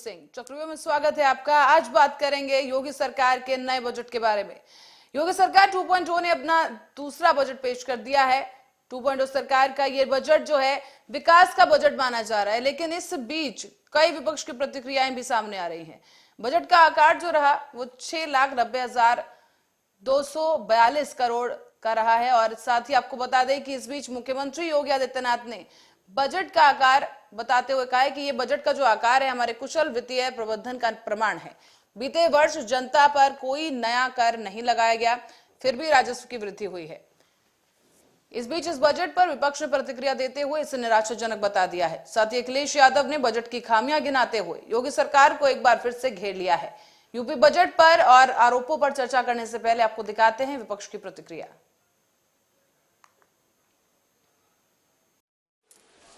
सिंह। चक्रव्यूह में स्वागत है आपका। आज बात करेंगे योगी सरकार के नए बजट के बारे में। योगी सरकार 2.0 ने अपना दूसरा बजट पेश कर दिया है। 2.0 सरकार का ये बजट जो है विकास का बजट माना जा रहा है, लेकिन इस बीच कई विपक्ष की प्रतिक्रियाएं भी सामने आ रही हैं। बजट का आकार जो रहा वो 6,90,242 करोड़ का रहा है। और साथ ही आपको बता दें कि इस बीच मुख्यमंत्री योगी आदित्यनाथ ने बजट का आकार बताते हुए कहा है कि ये बजट का जो आकार है हमारे कुशल वित्तीय प्रबंधन का प्रमाण है। बीते वर्ष जनता पर कोई नया कर नहीं लगाया गया, फिर भी राजस्व की वृद्धि हुई है। इस बीच इस बजट पर विपक्ष ने प्रतिक्रिया देते हुए इसे निराशाजनक बता दिया है। साथ ही अखिलेश यादव ने बजट की खामियां गिनाते हुए योगी सरकार को एक बार फिर से घेर लिया है। यूपी बजट पर और आरोपों पर चर्चा करने से पहले आपको दिखाते हैं विपक्ष की प्रतिक्रिया।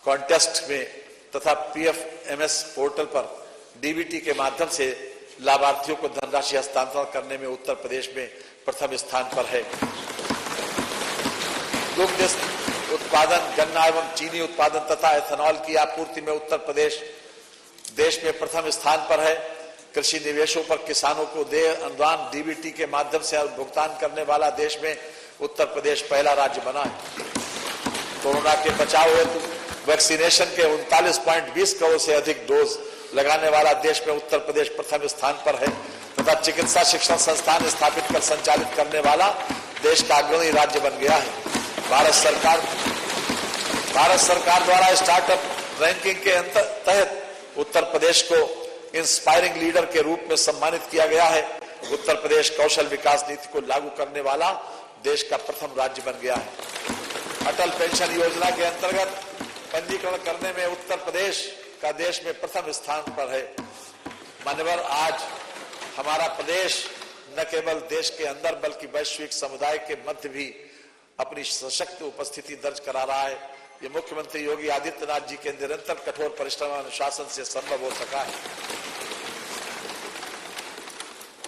कॉन्टेस्ट में तथा पीएफएमएस पोर्टल पर डीबीटी के माध्यम से लाभार्थियों को धनराशि हस्तांतरण करने में उत्तर प्रदेश में प्रथम स्थान पर है। दुग्ध उत्पादन, गन्ना एवं चीनी उत्पादन तथा एथेनॉल की आपूर्ति में उत्तर प्रदेश देश में प्रथम स्थान पर है। कृषि निवेशों पर किसानों को देय अनुदान डीबीटी के माध्यम से भुगतान करने वाला देश में उत्तर प्रदेश पहला राज्य बना है। कोरोना के बचाव हेतु वैक्सीनेशन के 39.20 करोड़ से अधिक डोज लगाने वाला देश में उत्तर प्रदेश प्रथम स्थान पर है तथा चिकित्सा शिक्षण संस्थान स्थापित कर संचालित करने वाला देश का अग्रणी राज्य बन गया है। भारत सरकार द्वारा स्टार्टअप रैंकिंग के तहत उत्तर प्रदेश को इंस्पायरिंग लीडर के रूप में सम्मानित किया गया है। उत्तर प्रदेश कौशल विकास नीति को लागू करने वाला देश का प्रथम राज्य बन गया है। अटल पेंशन योजना के अंतर्गत पंजीकरण करने में उत्तर प्रदेश का देश में प्रथम स्थान पर है। मान्यवर, आज हमारा प्रदेश न केवल देश के अंदर बल्कि वैश्विक समुदाय के मध्य भी अपनी सशक्त उपस्थिति दर्ज करा रहा है। ये मुख्यमंत्री योगी आदित्यनाथ जी के निरंतर कठोर परिश्रम और अनुशासन से संभव हो सका है।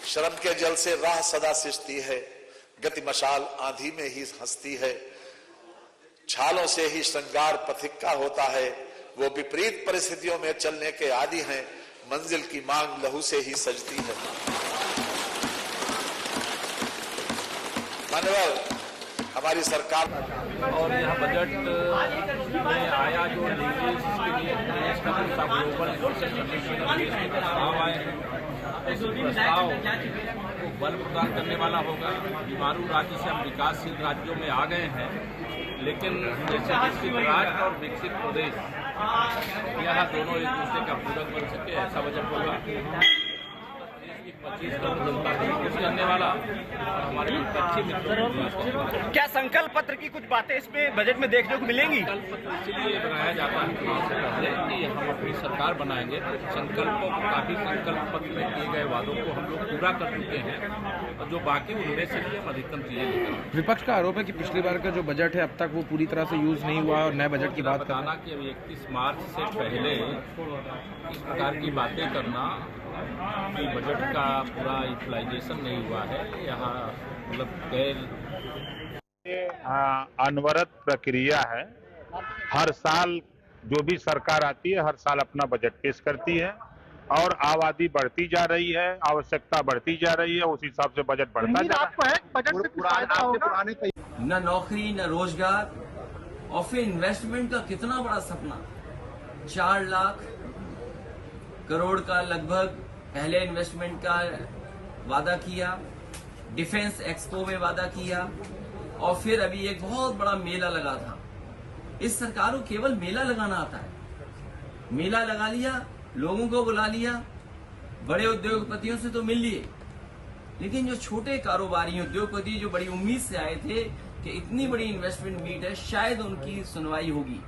श्रम के जल से राह सदा सिसती है, गति मशाल आंधी में ही हंसती है। छालों से ही श्रृंगार पथिक्का होता है, वो विपरीत परिस्थितियों में चलने के आदी हैं, मंजिल की मांग लहू से ही सजती है। मानवर, हमारी सरकार और यह बजट में आया जो लीजिए जिसके लिए देश का पूरा ग्लोबल इन्वेस्टमेंट करने के लिए प्रस्ताव आए हैं, इस प्रस्ताव को बल प्रदान करने वाला होगा। बीमारू राज्य से हम विकासशील राज्यों में आ गए हैं, लेकिन जैसे विकसित राज्य और विकसित प्रदेश यहाँ दोनों एक दूसरे का पूरक बन सके, ऐसा बजट होगा। 25 करोड़ जनता को खुश करने वाला और हमारे अच्छे मित्रों। क्या संकल्प पत्र की कुछ बातें इसमें बजट में देखने को मिलेंगी? संकल्प पत्र इसलिए बनाया जाता है कि हम अपनी सरकार बनाएंगे तो संकल्पों को, काफी संकल्प पत्र में किए गए वादों को हम लोग पूरा कर चुके हैं और जो बाकी उनमें से भी हम अधिकतम चीजें लेकर। विपक्ष का आरोप है कि पिछली बार का जो बजट है अब तक वो पूरी तरह से यूज नहीं हुआ और नए बजट की बात बताना कि अभी 31 मार्च से पहले इस प्रकार की बातें करना कि बजट का पूरा यूटिलाइजेशन नहीं हुआ है, यहाँ मतलब गैर अनवरत प्रक्रिया है। हर साल जो भी सरकार आती है हर साल अपना बजट पेश करती है और आबादी बढ़ती जा रही है, आवश्यकता बढ़ती जा रही है, उस हिसाब से बजट बढ़ता जा रहा है। बजट से पुराने न नौकरी न रोजगार और फिर इन्वेस्टमेंट का कितना बड़ा सपना, 4 लाख करोड़ का लगभग पहले इन्वेस्टमेंट का वादा किया, डिफेंस एक्सपो में वादा किया और फिर अभी एक बहुत बड़ा मेला लगा था। इस सरकार को केवल मेला लगाना आता है। मेला लगा लिया, लोगों को बुला लिया, बड़े उद्योगपतियों से तो मिल लिए, लेकिन जो छोटे कारोबारी उद्योगपति जो बड़ी उम्मीद से आए थे कि इतनी बड़ी इन्वेस्टमेंट मीट है, शायद उनकी सुनवाई होगी।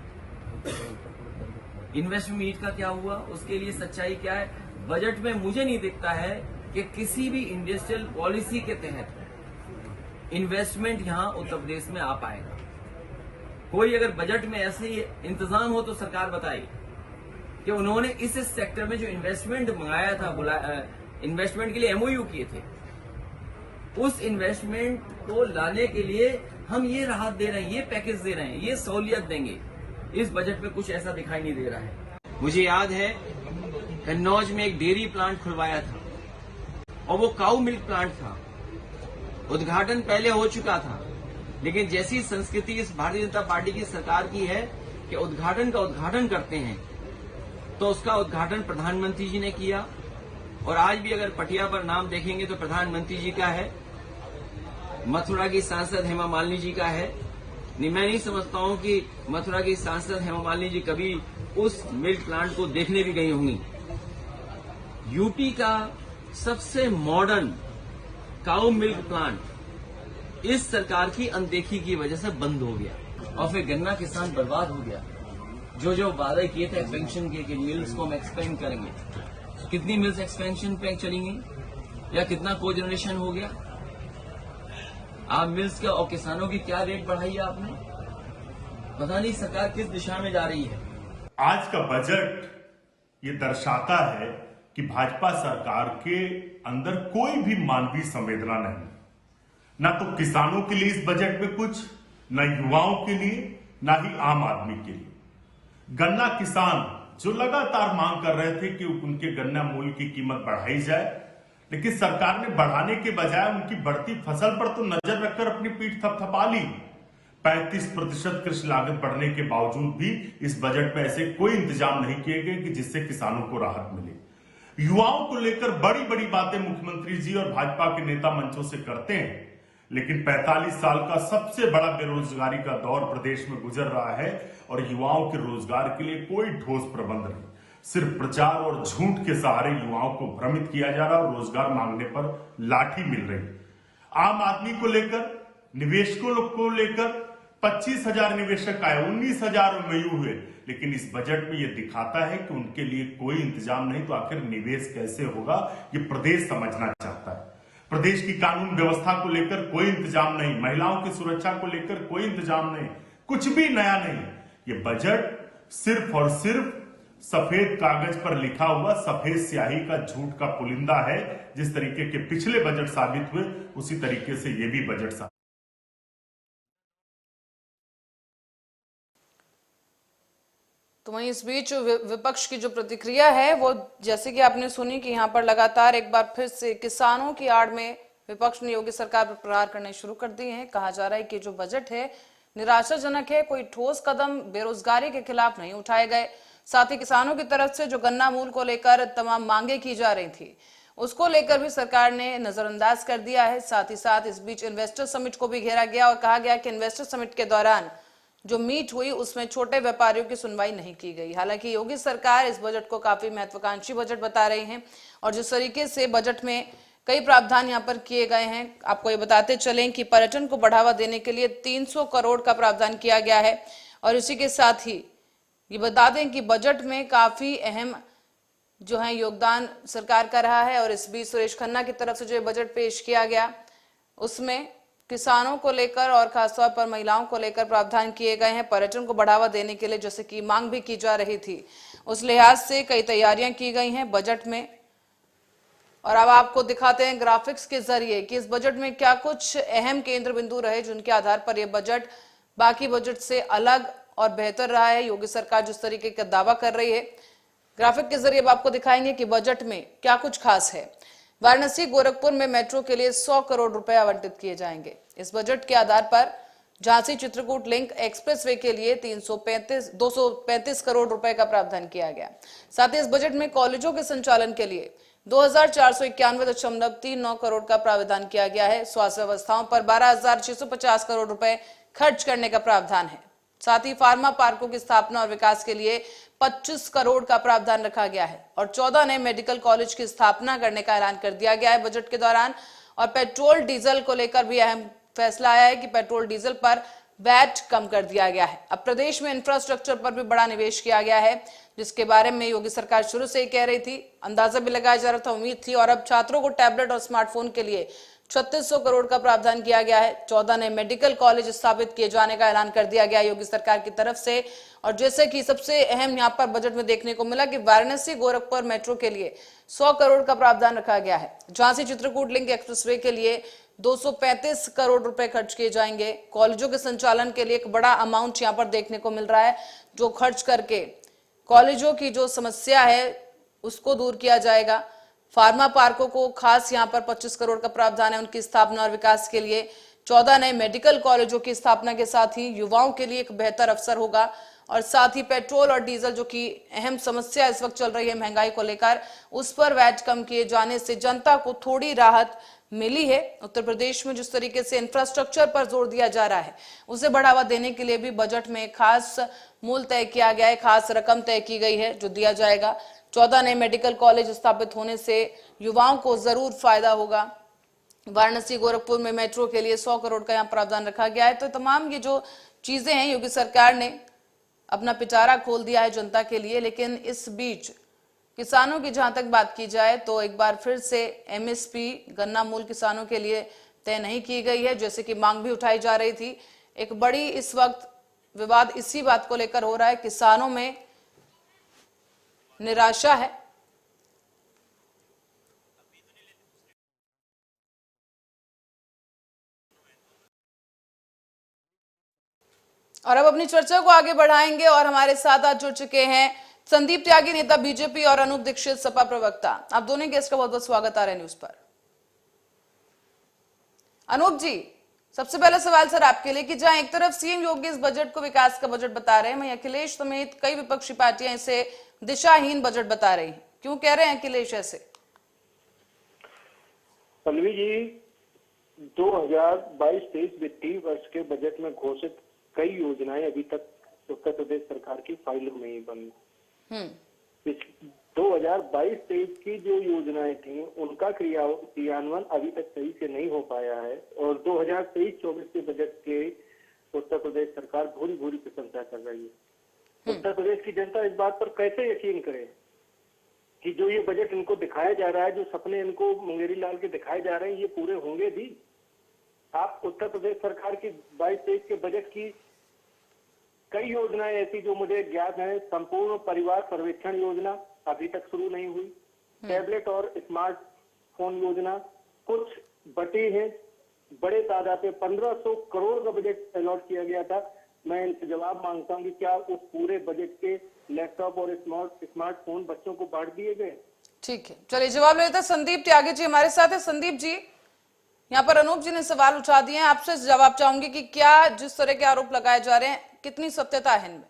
इन्वेस्टमेंट मीट का क्या हुआ, उसके लिए सच्चाई क्या है? बजट में मुझे नहीं दिखता है कि किसी भी इंडस्ट्रियल पॉलिसी के तहत इन्वेस्टमेंट यहां उत्तर प्रदेश में आ पाएगा। कोई अगर बजट में ऐसे इंतजाम हो तो सरकार बताए कि उन्होंने इस सेक्टर में जो इन्वेस्टमेंट मंगाया था, इन्वेस्टमेंट के लिए एमओयू किए थे, उस इन्वेस्टमेंट को लाने के लिए हम ये राहत दे रहे हैं, ये पैकेज दे रहे हैं, ये सहूलियत देंगे। इस बजट में कुछ ऐसा दिखाई नहीं दे रहा है। मुझे याद है कन्नौज में एक डेयरी प्लांट खुलवाया था और वो काऊ मिल्क प्लांट था। उद्घाटन पहले हो चुका था, लेकिन जैसी संस्कृति इस भारतीय जनता पार्टी की सरकार की है कि उद्घाटन का उद्घाटन करते हैं, तो उसका उद्घाटन प्रधानमंत्री जी ने किया। और आज भी अगर पटिया पर नाम देखेंगे तो प्रधानमंत्री जी का है, मथुरा की सांसद हेमा मालिनी जी का है। मैं नहीं समझता हूं कि मथुरा की सांसद हेमा मालिनी जी कभी उस मिल्क प्लांट को देखने भी गई होंगी। यूपी का सबसे मॉडर्न काऊ मिल्क प्लांट इस सरकार की अनदेखी की वजह से बंद हो गया और फिर गन्ना किसान बर्बाद हो गया। जो वादे किए थे एक्सपेंशन के कि मिल्स को हम एक्सपेंड करेंगे, कितनी मिल्स एक्सपेंशन पे चलेंगी या कितना को जनरेशन हो गया? आप मिल्स का और किसानों की क्या रेट बढ़ाई है आपने? पता नहीं सरकार किस दिशा में जा रही है। आज का बजट ये दर्शाता है कि भाजपा सरकार के अंदर कोई भी मानवीय संवेदना नहीं, ना तो किसानों के लिए इस बजट में कुछ, न युवाओं के लिए, ना ही आम आदमी के लिए। गन्ना किसान जो लगातार मांग कर रहे थे कि उनके गन्ना मूल्य की कीमत बढ़ाई जाए, लेकिन सरकार ने बढ़ाने के बजाय उनकी बढ़ती फसल पर तो नजर रखकर अपनी पीठ थपथपा ली। 35% कृषि लागत बढ़ने के बावजूद भी इस बजट में ऐसे कोई इंतजाम नहीं किए गए कि जिससे किसानों को राहत मिले। युवाओं को लेकर बड़ी बड़ी बातें मुख्यमंत्री जी और भाजपा के नेता मंचों से करते हैं, लेकिन 45 साल का सबसे बड़ा बेरोजगारी का दौर प्रदेश में गुजर रहा है और युवाओं के रोजगार के लिए कोई ठोस प्रबंध नहीं। सिर्फ प्रचार और झूठ के सहारे युवाओं को भ्रमित किया जा रहा और रोजगार मांगने पर लाठी मिल रही। आम आदमी को लेकर, निवेशकों को लेकर 25,000 निवेशक आए, 19,000 मयू हुए, लेकिन इस बजट में यह दिखाता है कि उनके लिए कोई इंतजाम नहीं। तो आखिर निवेश कैसे होगा, ये प्रदेश समझना चाहता है। प्रदेश की कानून व्यवस्था को लेकर कोई इंतजाम नहीं, महिलाओं की सुरक्षा को लेकर कोई इंतजाम नहीं, कुछ भी नया नहीं। ये बजट सिर्फ और सिर्फ सफेद कागज पर लिखा हुआ सफेद स्याही का झूठ का पुलिंदा है। जिस तरीके के पिछले बजट साबित हुए, उसी तरीके से ये भी बजट साबित। तो वहीं इस बीच विपक्ष की जो प्रतिक्रिया है वो जैसे कि आपने सुनी कि यहाँ पर लगातार एक बार फिर से किसानों की आड़ में विपक्ष ने योगी सरकार पर प्रहार करने शुरू कर दिए हैं। कहा जा रहा है कि जो बजट है निराशाजनक है, कोई ठोस कदम बेरोजगारी के खिलाफ नहीं उठाए गए। साथ ही किसानों की तरफ से जो गन्ना मूल्य को लेकर तमाम मांगे की जा रही थी, उसको लेकर भी सरकार ने नजरअंदाज कर दिया है। साथ ही साथ इस बीच इन्वेस्टर समिट को भी घेरा गया और कहा गया कि इन्वेस्टर समिट के दौरान जो मीट हुई उसमें छोटे व्यापारियों की सुनवाई नहीं की गई। हालांकि योगी सरकार इस बजट को काफी महत्वाकांक्षी बजट बता रही है और जिस तरीके से बजट में कई प्रावधान यहाँ पर किए गए हैं, आपको ये बताते चलें कि पर्यटन को बढ़ावा देने के लिए 300 करोड़ का प्रावधान किया गया है। और इसी के साथ ही ये बता दें कि बजट में काफी अहम जो है योगदान सरकार का रहा है। और इस बीच सुरेश खन्ना की तरफ से जो बजट पेश किया गया उसमें किसानों को लेकर और खासतौर पर महिलाओं को लेकर प्रावधान किए गए हैं। पर्यटन को बढ़ावा देने के लिए जैसे कि मांग भी की जा रही थी, उस लिहाज से कई तैयारियां की गई हैं बजट में। और अब आपको दिखाते हैं ग्राफिक्स के जरिए कि इस बजट में क्या कुछ अहम केंद्र बिंदु रहे जिनके आधार पर यह बजट बाकी बजट से अलग और बेहतर रहा है। योगी सरकार जिस तरीके का दावा कर रही है, ग्राफिक के जरिए अब आपको दिखाएंगे कि बजट में क्या कुछ खास है। वाराणसी गोरखपुर में मेट्रो के लिए 100 करोड़ रुपए आवंटित किए जाएंगे। इस बजट के आधार पर झांसी चित्रकूट लिंक एक्सप्रेसवे के लिए 235 करोड़ रुपए का प्रावधान किया गया। साथ ही इस बजट में कॉलेजों के संचालन के लिए 2491.39 करोड़ का प्रावधान किया गया है। स्वास्थ्य व्यवस्थाओं पर 12,650 करोड़ रुपए खर्च करने का प्रावधान है। साथ ही फार्मा पार्कों की स्थापना और विकास के लिए 25 करोड़ का प्रावधान रखा गया है और 14 नए मेडिकल कॉलेज की स्थापना करने का ऐलान कर दिया गया है बजट के दौरान। और पेट्रोल डीजल को लेकर भी अहम फैसला आया है कि पेट्रोल डीजल पर वैट कम कर दिया गया है। अब प्रदेश में इंफ्रास्ट्रक्चर पर भी बड़ा निवेश किया गया है, जिसके बारे में योगी सरकार शुरू से ही कह रही थी, अंदाजा भी लगाया जा रहा था, उम्मीद थी। और अब छात्रों को टैबलेट और स्मार्टफोन के लिए 3600 करोड़ का प्रावधान किया गया है। 14 नए मेडिकल कॉलेज स्थापित किए जाने का ऐलान कर दिया गया योगी सरकार की तरफ से। और जैसे कि सबसे अहम यहाँ पर बजट में देखने को मिला कि वाराणसी गोरखपुर मेट्रो के लिए 100 करोड़ का प्रावधान रखा गया है। झांसी चित्रकूट लिंक एक्सप्रेसवे के लिए 235 करोड़ रुपए खर्च किए जाएंगे। कॉलेजों के संचालन के लिए एक बड़ा अमाउंट यहाँ पर देखने को मिल रहा है, जो खर्च करके कॉलेजों की जो समस्या है उसको दूर किया जाएगा। फार्मा पार्कों को खास यहाँ पर 25 करोड़ का प्रावधान है उनकी स्थापना और विकास के लिए। 14 नए मेडिकल कॉलेजों की स्थापना के साथ ही युवाओं के लिए एक बेहतर अवसर होगा और साथ ही पेट्रोल और डीजल जो कि अहम समस्या इस वक्त चल रही है महंगाई को लेकर, उस पर वैट कम किए जाने से जनता को थोड़ी राहत मिली है। उत्तर प्रदेश में जिस तरीके से इंफ्रास्ट्रक्चर पर जोर दिया जा रहा है उसे बढ़ावा देने के लिए भी बजट में खास मूल तय किया गया है, खास रकम तय की गई है जो दिया जाएगा। 14 नए मेडिकल कॉलेज स्थापित होने से युवाओं को जरूर फायदा होगा। वाराणसी गोरखपुर में मेट्रो के लिए 100 करोड़ का यहाँ प्रावधान रखा गया है। तो तमाम ये जो चीजें हैं योगी सरकार ने अपना पिटारा खोल दिया है जनता के लिए। लेकिन इस बीच किसानों की जहां तक बात की जाए तो एक बार फिर से एमएसपी गन्ना मूल्य किसानों के लिए तय नहीं की गई है, जैसे कि मांग भी उठाई जा रही थी। एक बड़ी इस वक्त विवाद इसी बात को लेकर हो रहा है, किसानों में निराशा है। और अब अपनी चर्चा को आगे बढ़ाएंगे और हमारे साथ आज जुड़ चुके हैं संदीप त्यागी, नेता बीजेपी, और अनूप दीक्षित, सपा प्रवक्ता। आप दोनों गेस्ट का बहुत बहुत स्वागत आ रहा है न्यूज पर। अनूप जी, सबसे पहला सवाल सर आपके लिए कि जहां एक तरफ सीएम योगी इस बजट को विकास का बजट बता रहे हैं, वहीं अखिलेश समेत कई विपक्षी पार्टियां इसे दिशाहीन बजट बता रही हैं, क्यों कह रहे हैं अखिलेश ऐसे? पल्लवी जी, 2022-23 वित्तीय वर्ष के बजट में घोषित कई योजनाएं अभी तक उत्तर प्रदेश सरकार की फाइलों में ही बनी। 2022-23 की जो योजनाएं थी उनका क्रियान्वयन अभी तक सही से नहीं हो पाया है और 2023-24 के बजट के उत्तर प्रदेश सरकार भूरी भूरी प्रशंसा कर रही है। उत्तर प्रदेश की जनता इस बात पर कैसे यकीन करे कि जो ये बजट इनको दिखाया जा रहा है, जो सपने इनको मुंगेरी लाल के दिखाए जा रहे हैं, ये पूरे होंगे भी? आप उत्तर प्रदेश सरकार की 22-23 के बजट की कई योजनाएं ऐसी जो मुझे ज्ञात है, संपूर्ण परिवार सर्वेक्षण योजना अभी तक शुरू नहीं हुई, टैबलेट और स्मार्टफोन योजना कुछ बटी है, बड़े तादाद पे 1500 करोड़ का बजट अलॉट किया गया था। मैं इनसे जवाब मांगता हूं कि क्या उस पूरे बजट के लैपटॉप और स्मार्टफोन बच्चों को बांट दिए गए? ठीक है, चलिए जवाब लेते हैं। संदीप त्यागी जी हमारे साथ है। संदीप जी, यहाँ पर अनूप जी ने सवाल उठा दिए हैं, आपसे जवाब चाहूंगी कि क्या जिस तरह के आरोप लगाए जा रहे हैं कितनी सत्यता है इनमें?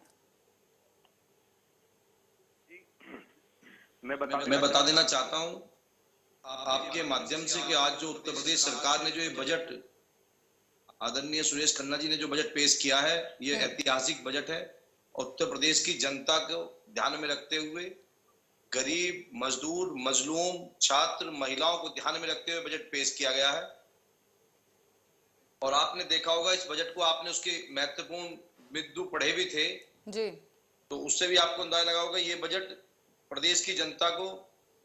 मैं बता देना चाहता हूं आपके माध्यम से कि आज जो उत्तर प्रदेश सरकार ने जो ये बजट, आदरणीय सुरेश खन्ना जी ने जो बजट पेश किया है, ये ऐतिहासिक बजट है। उत्तर प्रदेश की जनता को ध्यान में रखते हुए, गरीब, मजदूर, मजलूम, छात्र, महिलाओं को ध्यान में रखते हुए बजट पेश किया गया है। और आपने देखा होगा इस बजट को, आपने उसके महत्वपूर्ण बिंदु पढ़े भी थे जी, तो उससे भी आपको अंदाजा लगा होगा ये बजट प्रदेश की जनता को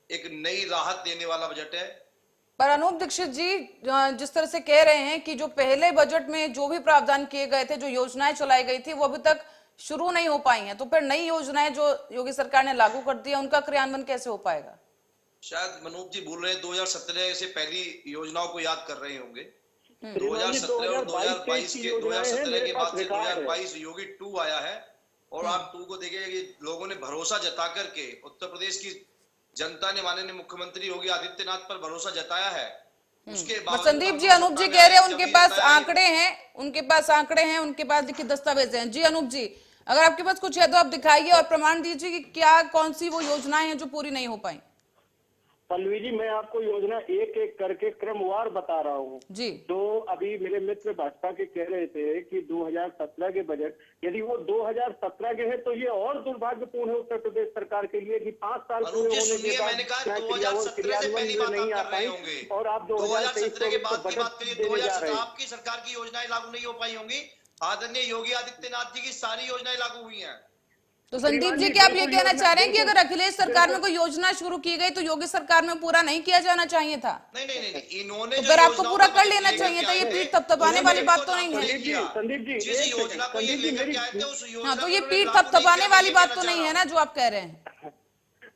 एक नई राहत देने वाला बजट है। पर अनूप दीक्षित जी, जिस तरह से कह रहे हैं कि जो पहले बजट में जो भी प्रावधान किए गए थे, जो योजनाएं चलाई गई थी, वो अभी तक शुरू नहीं हो पाई हैं, तो फिर नई योजनाएं जो योगी सरकार ने लागू कर दी है उनका क्रियान्वयन कैसे हो पाएगा? शायद मनोज जी बोल रहे हैं 2017 से पहली योजनाओं को याद कर रहे होंगे। 2017 और 2022 के 2017 के बाद से 2022 योगी 2 आया है और आप 2 को देखेंगे कि लोगों ने भरोसा जता करके, उत्तर प्रदेश की जनता ने माननीय मुख्यमंत्री योगी आदित्यनाथ पर भरोसा जताया है। उसके बाद संदीप जी, अनूप जी कह रहे हैं उनके पास आंकड़े हैं, उनके पास लिखित दस्तावेज हैं। जी अनूप जी, अगर आपके पास कुछ है तो आप दिखाइए और प्रमाण दीजिए कि क्या कौन सी वो योजनाएं हैं जो पूरी नहीं हो पाई। पल्लवी जी, मैं आपको योजना एक एक करके क्रमवार बता रहा हूँ जी। तो अभी मेरे मित्र भाजपा के कह रहे थे कि 2017 के बजट, यदि वो 2017 के हैं तो ये और दुर्भाग्यपूर्ण है उत्तर प्रदेश सरकार के लिए कि 5 साल पूरे होने के बाद क्रियान्वयन नहीं आ पाई और आप 2023 के बाद आपकी सरकार की योजनाएं लागू नहीं हो पाई होंगी। आदरणीय योगी आदित्यनाथ जी की सारी योजनाएं लागू हुई हैं। तो संदीप जी, क्या आप ये कहना चाह रहे हैं कि अगर अखिलेश सरकार में कोई योजना शुरू की गई तो योगी सरकार में पूरा नहीं किया जाना चाहिए था? नहीं, इन्होंने तो फिर आपको पूरा कर लेना चाहिए था। ये पीठ थपथपाने वाली बात तो नहीं है। संदीप जी, हाँ, तो ये पीठ थपथपाने वाली बात तो नहीं है ना जो आप कह रहे हैं?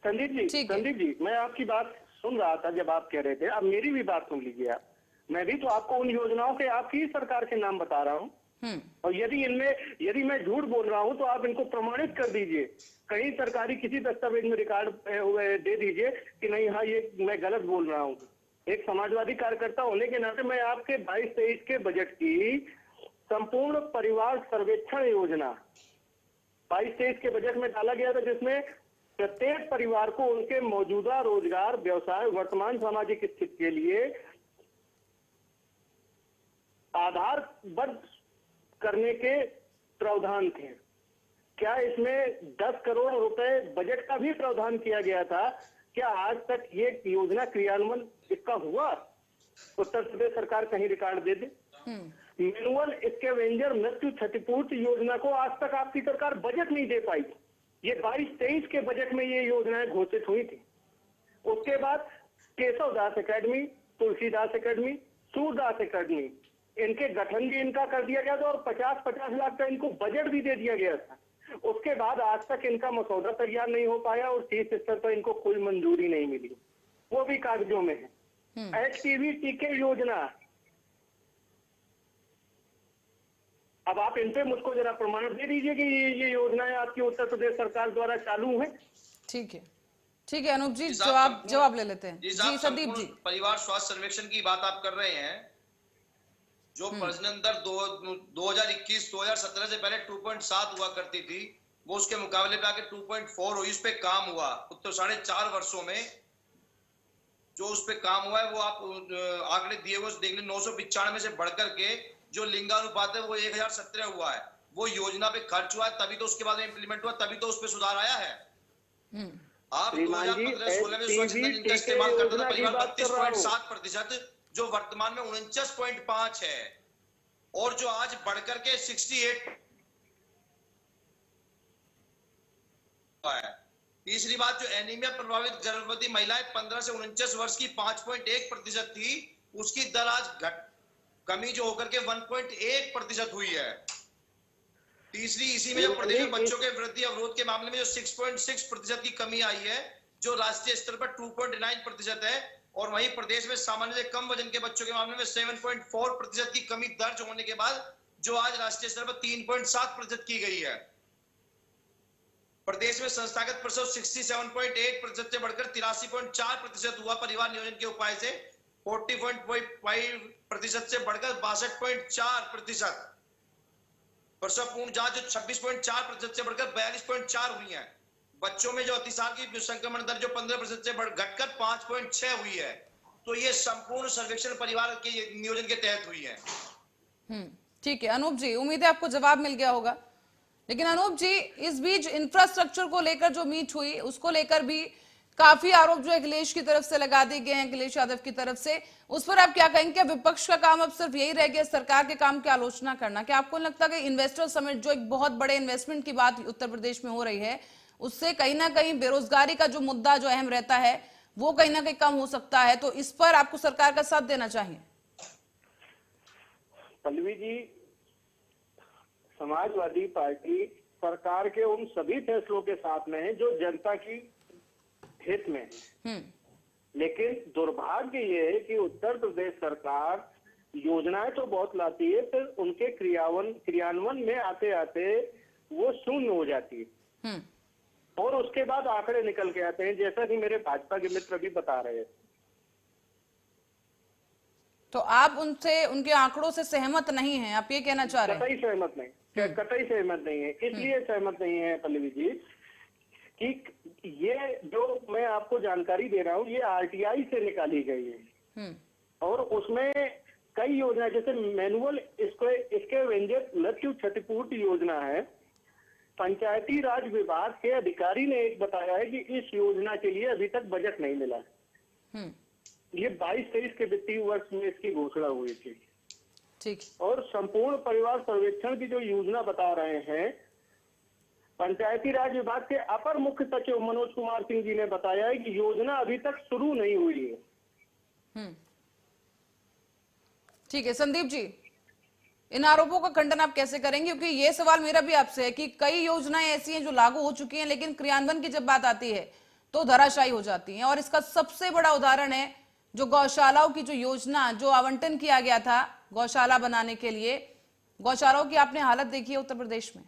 संदीप जी, मैं आपकी बात सुन रहा था जब आप कह रहे थे, अब मेरी भी बात सुन लीजिए आप। मैं भी तो आपको उन योजनाओं के आपकी सरकार के नाम बता रहा हूँ और यदि मैं झूठ बोल रहा हूं तो आप इनको प्रमाणित कर दीजिए, कहीं सरकारी किसी दस्तावेज में रिकॉर्ड दे दीजिए कि नहीं, हाँ ये मैं गलत बोल रहा हूं। एक समाजवादी कार्यकर्ता होने के नाते मैं आपके 22-23 के बजट की संपूर्ण परिवार सर्वेक्षण योजना 22-23 के बजट में डाला गया था, जिसमें प्रत्येक परिवार को उनके मौजूदा रोजगार, व्यवसाय, वर्तमान सामाजिक स्थिति के लिए आधारबद्ध करने के प्रावधान थे। क्या इसमें 10 करोड़ रुपए बजट का भी प्रावधान किया गया था? क्या आज तक ये योजना क्रियान्वयन इसका हुआ? उत्तर प्रदेश सरकार कहीं रिकॉर्ड दे दे। मैनुअल स्कैवेंजर मृत्यु क्षतिपूर्ति योजना को आज तक आपकी सरकार बजट नहीं दे पाई। ये 22-23 के बजट में ये योजनाएं घोषित हुई थी। उसके बाद Keshav Das academy, Tulsidas academy, Surdas academy, इनके गठन भी इनका कर दिया गया था और 50-50 लाख का इनको बजट भी दे दिया गया था। उसके बाद आज तक इनका मसौदा तैयार नहीं हो पाया और शीर्ष स्तर पर इनको कोई मंजूरी नहीं मिली, वो भी कागजों में है। HPV टीके योजना, अब आप इन पे मुझको जरा प्रमाण दे दीजिए कि ये योजनाएं आपकी उत्तर प्रदेश सरकार द्वारा चालू है। ठीक है अनूप जी, जवाब ले लेते हैं। जी संदीप जी, परिवार स्वास्थ्य सर्वेक्षण की बात आप कर रहे हैं, जो प्रजनन दर 2021-2017 से पहले 2.7 हुआ करती थी, वो उसके मुकाबले पे आके 2.4 हुई। उस पे काम हुआ उत्तर 4.5 वर्षों में जो उस पे काम हुआ है, वो आप आंकड़े दिए हुए देख लें। 995 से बढ़कर के जो लिंगानुपात है वो 1017 हुआ है। वो योजना पे खर्च हुआ है, तभी तो उसके बाद में इम्प्लीमेंट हुआ, तभी तो उस पे सुधार आया है। आप 2015-16 में स्वच्छ ईंधन का इस्तेमाल करते थे परिवार 32.7%, जो वर्तमान में 49.5 है, और जो आज बढ़कर के 68 है। तीसरी बात, जो एनीमिया प्रभावित गर्भवती महिलाएं 15 से 49 वर्ष की 5.1% थी, उसकी दर आज कमी जो होकर के 1.1% हुई है। तीसरी, इसी में जो प्रदेश में बच्चों के वृद्धि अवरोध के मामले में जो 6.6% की कमी आई है, जो राष्ट्रीय स्तर पर 2.9% है, और वहीं प्रदेश में सामान्य से कम वजन के बच्चों के मामले में 7.4% की कमी दर्ज होने के बाद जो आज राष्ट्रीय स्तर पर 3.7% की गई है। प्रदेश में संस्थागत प्रसव 67.8% से बढ़कर 83.4% हुआ परिवार नियोजन के उपाय से, 40.5% से बढ़कर 62.4%। प्रसव पूर्ण जांच जो 26.4% से बढ़कर 42.4 हुई है। बच्चों में जो अतिसार की संक्रमण दर जो 15% से घटकर 5.6 हुई है। तो ये संपूर्ण सर्वेक्षण परिवार के नियोजन के तहत हुई है। ठीक है अनूप जी, उम्मीद है आपको जवाब मिल गया होगा। लेकिन अनूप जी, इस बीच इंफ्रास्ट्रक्चर को लेकर जो मीट हुई, उसको लेकर भी काफी आरोप जो अखिलेश की तरफ से लगा दिए गए हैं, अखिलेश यादव की तरफ से। उस पर आप क्या कहेंगे? क्या विपक्ष का काम अब सिर्फ यही रह गया, सरकार के काम की आलोचना करना? क्या आपको लगता है कि इन्वेस्टर समिट, जो एक बहुत बड़े इन्वेस्टमेंट की बात उत्तर प्रदेश में हो रही है, उससे कहीं ना कहीं बेरोजगारी का जो मुद्दा जो अहम रहता है, वो कहीं ना कहीं कम हो सकता है? तो इस पर आपको सरकार का साथ देना चाहिए। पल्लवी जी, समाजवादी पार्टी सरकार के उन सभी फैसलों के साथ में है जो जनता की हित में है। लेकिन दुर्भाग्य ये है कि उत्तर प्रदेश सरकार योजनाएं तो बहुत लाती है, फिर उनके क्रियान्वयन में आते आते वो शून्य हो जाती है और उसके बाद आंकड़े निकल के आते हैं, जैसा कि मेरे भाजपा के मित्र भी बता रहे हैं। तो आप उनसे, उनके आंकड़ों से सहमत नहीं हैं, आप ये कहना चाह रहे हैं? कतई सहमत नहीं, कतई सहमत नहीं है। इसलिए सहमत नहीं है पल्लवी जी कि ये जो मैं आपको जानकारी दे रहा हूँ, ये RTI से निकाली गई है और उसमें कई योजना, जैसे मैनुअल स्कैवेंजर मृत्यु क्षतिपूर्ति योजना है। पंचायती राज विभाग के अधिकारी ने एक बताया है कि इस योजना के लिए अभी तक बजट नहीं मिला है। ये 22-23 के वित्तीय वर्ष में इसकी घोषणा हुई थी। ठीक। और संपूर्ण परिवार सर्वेक्षण की जो योजना बता रहे हैं, पंचायती राज विभाग के अपर मुख्य सचिव मनोज कुमार सिंह जी ने बताया है कि योजना अभी तक शुरू नहीं हुई है। ठीक है संदीप जी, इन आरोपों का खंडन आप कैसे करेंगे? क्योंकि ये सवाल मेरा भी आपसे है कि कई योजनाएं ऐसी हैं जो लागू हो चुकी हैं, लेकिन क्रियान्वयन की जब बात आती है तो धराशायी हो जाती हैं। और इसका सबसे बड़ा उदाहरण है जो गौशालाओं की जो योजना, जो आवंटन किया गया था गौशाला बनाने के लिए, गौशालाओं की आपने हालत देखी है उत्तर प्रदेश में,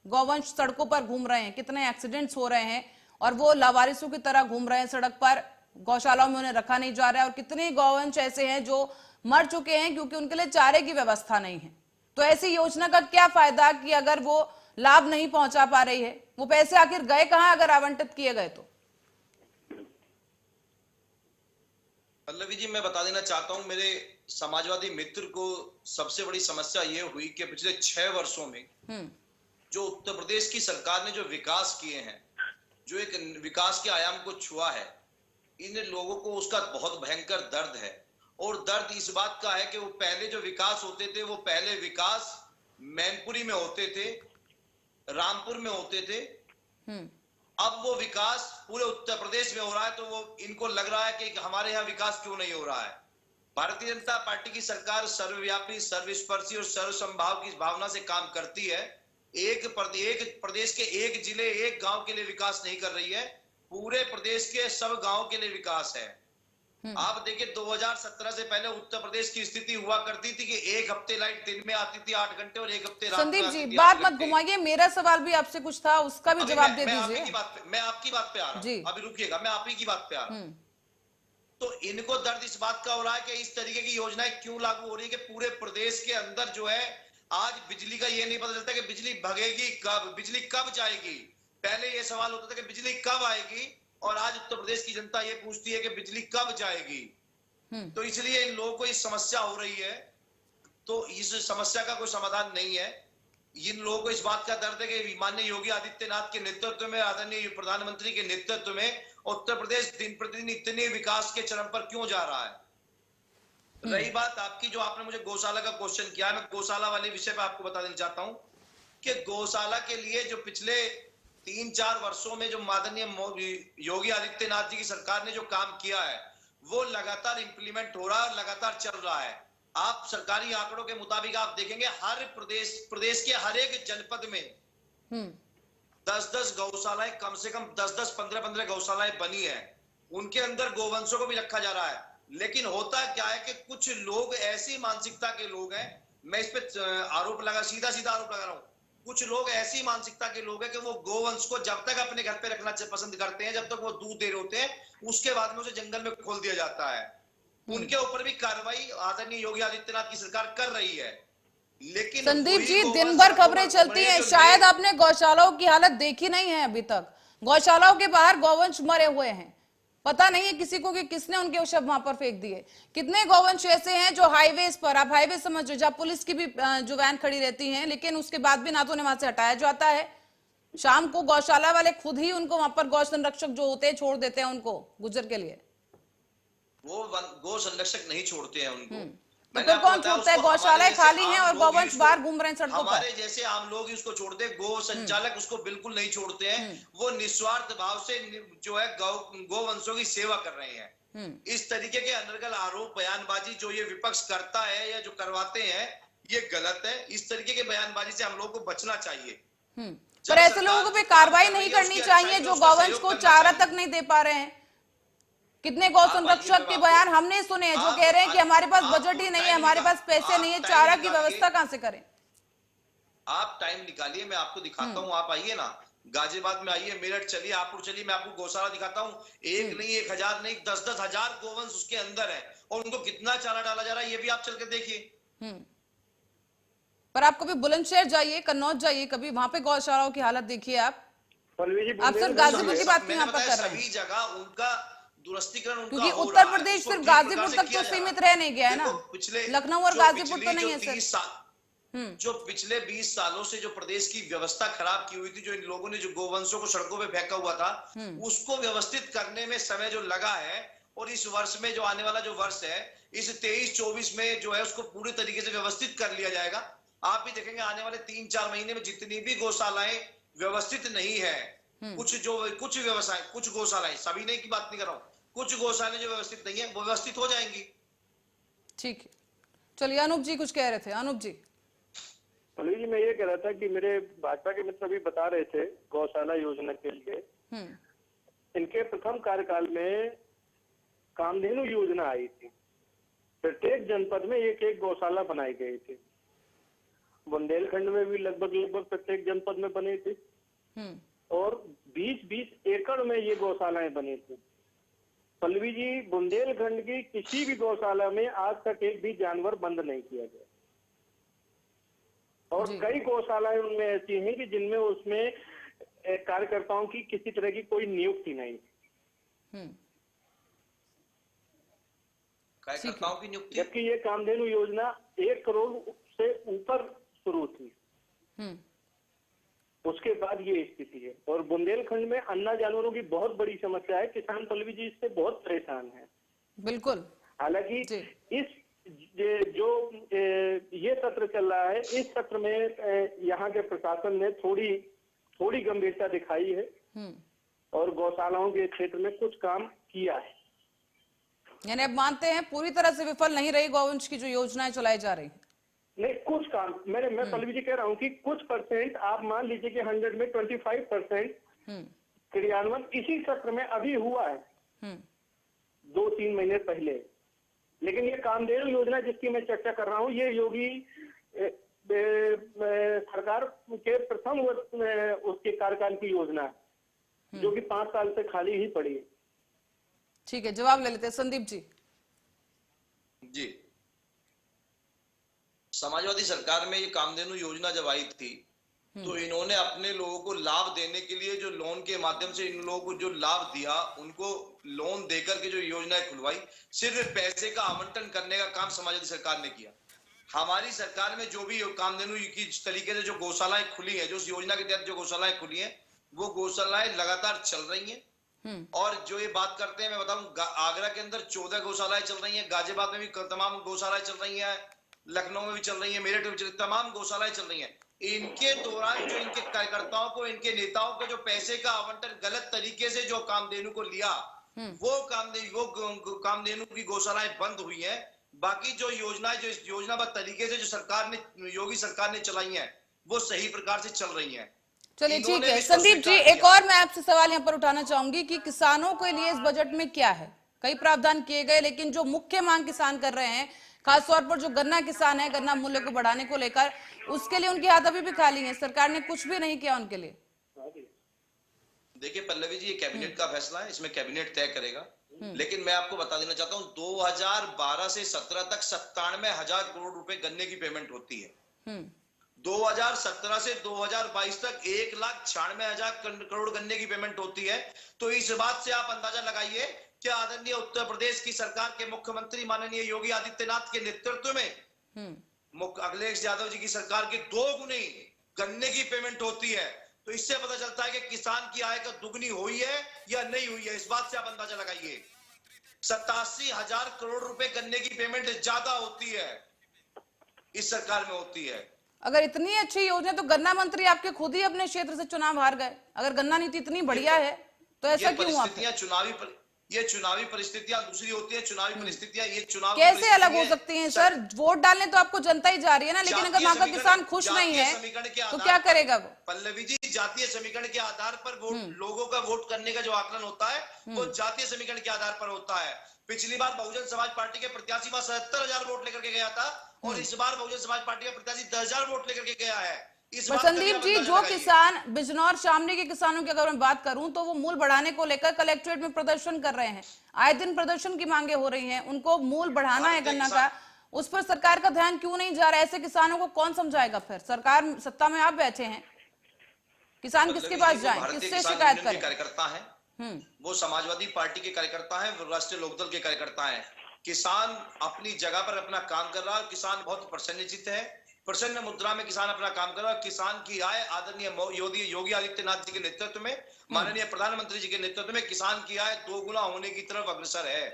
गौवंश सड़कों पर घूम रहे हैं, कितने एक्सीडेंट्स हो रहे हैं और वो लावारिसों की तरह घूम रहे हैं सड़क पर, गौशालाओं में उन्हें रखा नहीं जा रहा है। और कितने गौवंश ऐसे हैं जो मर चुके हैं क्योंकि उनके लिए चारे की व्यवस्था नहीं है। तो ऐसी योजना का क्या फायदा कि अगर वो लाभ नहीं पहुंचा पा रही है, वो पैसे आखिर गए कहां अगर आवंटित किए गए तो? पल्लवी जी, मैं बता देना चाहता हूं, मेरे समाजवादी मित्र को सबसे बड़ी समस्या ये हुई कि पिछले 6 वर्षों में जो उत्तर प्रदेश की सरकार ने जो विकास किए हैं, जो एक विकास के आयाम को छुआ है, इन लोगों को उसका बहुत भयंकर दर्द है। और दर्द इस बात का है कि वो पहले जो विकास होते थे, वो पहले विकास मैनपुरी में होते थे, रामपुर में होते थे। अब वो विकास पूरे उत्तर प्रदेश में हो रहा है, तो वो इनको लग रहा है कि हमारे यहाँ विकास क्यों नहीं हो रहा है। भारतीय जनता पार्टी की सरकार सर्वव्यापी, सर्वस्पर्शी और सर्वसंभाव की भावना से काम करती है। एक प्रदेश के एक जिले, एक गांव के लिए विकास नहीं कर रही है, पूरे प्रदेश के सब गांव के लिए विकास है। आप देखिए, 2017 से पहले उत्तर प्रदेश की स्थिति हुआ करती थी कि एक हफ्ते लाइट दिन में आती थी 8 घंटे और एक हफ्ते रात में संदीप आती जी, थी बात 8 मत घंटे। घुमाइए, मेरा सवाल भी आपसे कुछ था, उसका भी जवाब दे दीजिए। मैं आपकी बात पे आ रहा हूं, अभी रुकिएगा, मैं आप ही की बात पे आ रहा हूं। तो इनको दर्द इस बात का हो रहा है कि इस तरीके की योजनाएं क्यों लागू हो रही है कि पूरे प्रदेश के अंदर जो है आज बिजली का ये नहीं पता चलता कि बिजली भगेगी कब, बिजली कब जाएगी। पहले ये सवाल होता था कि बिजली कब आएगी, और आज उत्तर प्रदेश की जनता ये पूछती है कि बिजली कब जाएगी। तो इसलिए इन लोगों को इस समस्या हो रही है। तो इस समस्या का कोई समाधान नहीं है। इन लोगों को इस बात का दर्द है कि माननीय योगी आदित्यनाथ के नेतृत्व में, आदरणीय प्रधानमंत्री के नेतृत्व में उत्तर प्रदेश दिन प्रतिदिन इतने विकास के चरम पर क्यों जा रहा है। रही बात आपकी, जो आपने मुझे गौशाला का क्वेश्चन किया, मैं गौशाला वाले विषय पर आपको बता देना चाहता हूं कि गौशाला के लिए जो पिछले 3-4 वर्षों में जो माननीय योगी आदित्यनाथ जी की सरकार ने जो काम किया है, वो लगातार इंप्लीमेंट हो रहा है, लगातार चल रहा है। आप सरकारी आंकड़ों के मुताबिक आप देखेंगे हर प्रदेश के हर एक जनपद में 10-10 गौशालाएं, कम से कम 10-10, 15-15 गौशालाएं बनी है। उनके अंदर गोवंशों को भी रखा जा रहा है। लेकिन होता क्या है कि कुछ लोग ऐसी मानसिकता के लोग हैं, मैं इस पे सीधा आरोप लगा रहा हूं, कुछ लोग ऐसी मानसिकता के लोग हैं कि वो गोवंश को जब तक अपने घर पे रखना पसंद करते हैं, जब तक वो दूध दे रहे होते हैं, उसके बाद में उसे जंगल में खोल दिया जाता है। उनके ऊपर भी कार्रवाई आदरणीय योगी आदित्यनाथ की सरकार कर रही है। लेकिन संदीप जी, दिन भर खबरें चलती हैं, शायद आपने गौशालाओं की हालत देखी नहीं है अभी तक। गौशालाओं के बाहर गौवंश मरे हुए हैं, पता नहीं है किसी को कि किसने उनके शव वहां पर फेंक दिए। कितने गौवंश ऐसे हैं जो हाईवेज पर, आप हाईवे समझ लो, जहाँ पुलिस की भी जो वैन खड़ी रहती हैं, लेकिन उसके बाद भी ना तो उन्हें वहां से हटाया जाता है। शाम को गौशाला वाले खुद ही उनको वहां पर गौ संरक्षक जो होते हैं छोड़ देते हैं उनको गुजर के लिए। वो गौ संरक्षक नहीं छोड़ते हैं उनको। तो फिर कौन छोड़ता है? गौशालाएं खाली हैं और गौवंश बाहर घूम रहे हैं सड़कों पर। हमारे जैसे आम लोग ही उसको छोड़ते हैं, गौ संचालक उसको बिल्कुल नहीं छोड़ते हैं। वो निस्वार्थ भाव से जो है गौवंशों की सेवा कर रहे हैं। इस तरीके के अनर्गल आरोप बयानबाजी जो ये विपक्ष करता है या जो करवाते हैं, ये गलत है। इस तरीके के बयानबाजी से हम लोग को बचना चाहिए। पर ऐसे लोगों पे कार्रवाई नहीं करनी चाहिए जो गौवंश को चारा तक नहीं दे पा रहे हैं। कितने गौ संरक्षक के बयान हमने सुने हैं जो कह रहे हैं कि हमारे पास बजट ही नहीं है, हमारे पास पैसे नहीं है, चारा की व्यवस्था कहां से करें। आप टाइम निकालिए, मैं आपको दिखाता हूँ। आप आइए ना, गाजियाबाद में आइए, मेरठ चलिए, हापुड़ चलिए, मैं आपको गौशाला दिखाता हूँ। एक नहीं, 1000 नहीं, 10-10 हजार गोवंश उसके अंदर है और उनको कितना चारा डाला जा रहा है, ये भी आप चल के देखिए। पर आप कभी बुलंदशहर जाइए, कन्नौज जाइए, कभी वहां पे गौशालाओं की हालत देखिए। आप सिर्फ गाजीपुर की बात यहाँ पर कर रहे हैं। सभी जगह उनका दुरुस्तीकरण क्योंकि उत्तर प्रदेश सिर्फ गाजीपुर तक तो सीमित रह नहीं गया है ना, लखनऊ और गाजीपुर तो नहीं है सर। जो पिछले 20 सालों से जो प्रदेश की व्यवस्था खराब की हुई थी, जो इन लोगों ने जो गोवंशों को सड़कों पे फेंका हुआ था, उसको व्यवस्थित करने में समय जो लगा है, और इस वर्ष में जो आने वाला जो वर्ष है, इस 23-24 में जो है उसको पूरी तरीके से व्यवस्थित कर लिया जाएगा। आप भी देखेंगे आने वाले 3-4 महीने में जितनी भी गौशालाएं व्यवस्थित नहीं है, कुछ व्यवसाय, कुछ गौशालाएं, सभी नहीं की बात नहीं कर रहा हूं, कुछ गौशालाएं जो व्यवस्थित नहीं है वो व्यवस्थित हो जाएंगी। ठीक है, चलिए अनूप जी कुछ कह रहे थे। अनूप जी। पल्लवी जी, मैं ये कह रहा था कि मेरे भाजपा के मित्र भी बता रहे थे गौशाला योजना के लिए, इनके प्रथम कार्यकाल में कामधेनु योजना आई थी, प्रत्येक जनपद में एक गौशाला बनाई गई थी। बुंदेलखंड में भी लगभग प्रत्येक जनपद में बने थे और 20-20 एकड़ में ये गौशालाएं बनी थी। पल्लवी जी, बुंदेलखंड की किसी भी गौशाला में आज तक एक भी जानवर बंद नहीं किया गया और कई गौशालाएं उनमें ऐसी हैं कि जिनमें उसमें कार्यकर्ताओं की किसी तरह की कोई नियुक्ति नहीं। कार्यकर्ताओं की नियुक्ति, जबकि ये कामधेनु योजना 1 करोड़ से ऊपर शुरू थी, उसके बाद ये स्थिति है। और बुंदेलखंड में अन्ना जानवरों की बहुत बड़ी समस्या है। किसान पल्लवी जी इससे बहुत परेशान है। बिल्कुल। हालांकि इस जो ये सत्र चल रहा है, इस सत्र में यहाँ के प्रशासन ने थोड़ी गंभीरता दिखाई है और गौशालाओं के क्षेत्र में कुछ काम किया है। यानी अब मानते हैं पूरी तरह से विफल नहीं रही गौवंश की जो योजनाएं चलाई जा रही हैं? नहीं, कुछ काम मैं पल्लवी जी कह रहा हूँ कि कुछ परसेंट, आप मान लीजिए कि 100 में 25% क्रियान्वयन इसी सत्र में अभी हुआ है 2-3 महीने पहले। लेकिन ये कामधेनु योजना जिसकी मैं चर्चा कर रहा हूँ, ये योगी सरकार के प्रथम उसके कार्यकाल की योजना है जो कि 5 साल से खाली ही पड़ी है। ठीक है, जवाब ले लेते हैं संदीप जी। जी, समाजवादी सरकार में ये कामधेनु योजना जब आई थी तो इन्होंने अपने लोगों को लाभ देने के लिए जो लोन के माध्यम से इन लोगों को जो लाभ दिया, उनको लोन देकर के जो योजनाएं खुलवाई, सिर्फ पैसे का आवंटन करने का काम समाजवादी सरकार ने किया। हमारी सरकार में जो भी कामधेनु की तरीके से जो गौशालाएं खुली है, जो उस योजना के तहत जो गौशालाएं खुली है, वो गौशालाएं लगातार चल रही है। और जो ये बात करते हैं, मैं बताऊं, आगरा के अंदर 14 गौशालाएं चल रही हैं, गाजियाबाद में भी तमाम गौशालाएं चल रही हैं, लखनऊ में भी चल रही है, मेरठ में भी तमाम गौशालाएं चल रही हैं। इनके दौरान जो इनके कार्यकर्ताओं को, इनके नेताओं को जो पैसे का आवंटन गलत तरीके से जो कामधेनु को लिया, वो कामधेनु की गौशालाएं बंद हुई है। बाकी जो योजनाएं जो इस योजनाबद्ध तरीके से जो सरकार ने, योगी सरकार ने चलाई है, वो सही प्रकार से चल रही है। चलिए ठीक है संदीप जी, एक और मैं आपसे सवाल यहाँ पर उठाना चाहूंगी कि किसानों के लिए इस बजट में क्या है? कई प्रावधान किए गए, लेकिन जो मुख्य मांग किसान कर रहे हैं, खासतौर पर जो गन्ना किसान है, गन्ना मूल्य को बढ़ाने को लेकर, उसके लिए उनके हाथ अभी भी खाली हैं। सरकार ने कुछ भी नहीं किया उनके लिए। देखिए पल्लवी जी, ये कैबिनेट का फैसला है, इसमें कैबिनेट तय करेगा। लेकिन मैं आपको बता देना चाहता हूँ, 2012 से 17 तक 97,000 करोड़ रुपए गन्ने की पेमेंट होती है। 2017 से 2022 तक 1,96,000 करोड़ गन्ने की पेमेंट होती है। तो इस बात से आप अंदाजा लगाइए कि आदरणीय उत्तर प्रदेश की सरकार के मुख्यमंत्री माननीय योगी आदित्यनाथ के नेतृत्व में अखिलेश यादव जी की सरकार के 2 गुनी गन्ने की पेमेंट होती है। तो इससे पता चलता है कि किसान की आय का दुगनी हुई है या नहीं हुई है। इस बात से आप अंदाजा लगाइए। 87,000 करोड़ रुपए गन्ने की पेमेंट ज्यादा होती है, इस सरकार में होती है। अगर इतनी अच्छी योजना, तो गन्ना मंत्री आपके खुद ही अपने क्षेत्र से चुनाव हार गए। अगर गन्ना नीति इतनी बढ़िया है तो ऐसा क्यों हुआ? ये चुनावी परिस्थितियां दूसरी होती है। चुनावी परिस्थितियां, ये चुनाव कैसे अलग हो सकती हैं सर? वोट डालने तो आपको जनता ही जा रही है ना, लेकिन अगर वहां का किसान खुश नहीं है तो क्या करेगा वो? पल्लवी जी, जातीय समीकरण के आधार पर लोगों का वोट करने का जो आकलन होता है, वो जातीय समीकरण के आधार पर होता है। पिछली बार बहुजन समाज पार्टी के प्रत्याशी वहां 77,000 वोट लेकर के गया था और इस बार बहुजन समाज पार्टी का प्रत्याशी 10,000 वोट लेकर के गया है। संदीप जी, जो किसान बिजनौर शामली के किसानों की अगर मैं बात करूं तो वो मूल बढ़ाने को लेकर कलेक्ट्रेट में प्रदर्शन कर रहे हैं। आए दिन प्रदर्शन की मांगे हो रही हैं, उनको मूल बढ़ाना है गन्ना का, उस पर सरकार का ध्यान क्यों नहीं जा रहा है? ऐसे किसानों को कौन समझाएगा? फिर सरकार सत्ता में आप बैठे हैं, किसान किसके पास जाएं, किससे शिकायत करें? कार्यकर्ता है, वो समाजवादी पार्टी के कार्यकर्ता है, वो राष्ट्रीय लोकदल के कार्यकर्ता है। किसान अपनी जगह पर अपना काम कर रहा है। किसान बहुत प्रसन्नचित्त है, प्रसन्न मुद्रा में किसान अपना काम कर रहा है। किसान की आय आदरणीय योगी आदित्यनाथ जी के नेतृत्व में, माननीय प्रधानमंत्री जी के नेतृत्व में किसान की आय 2 गुना होने की तरफ अग्रसर है।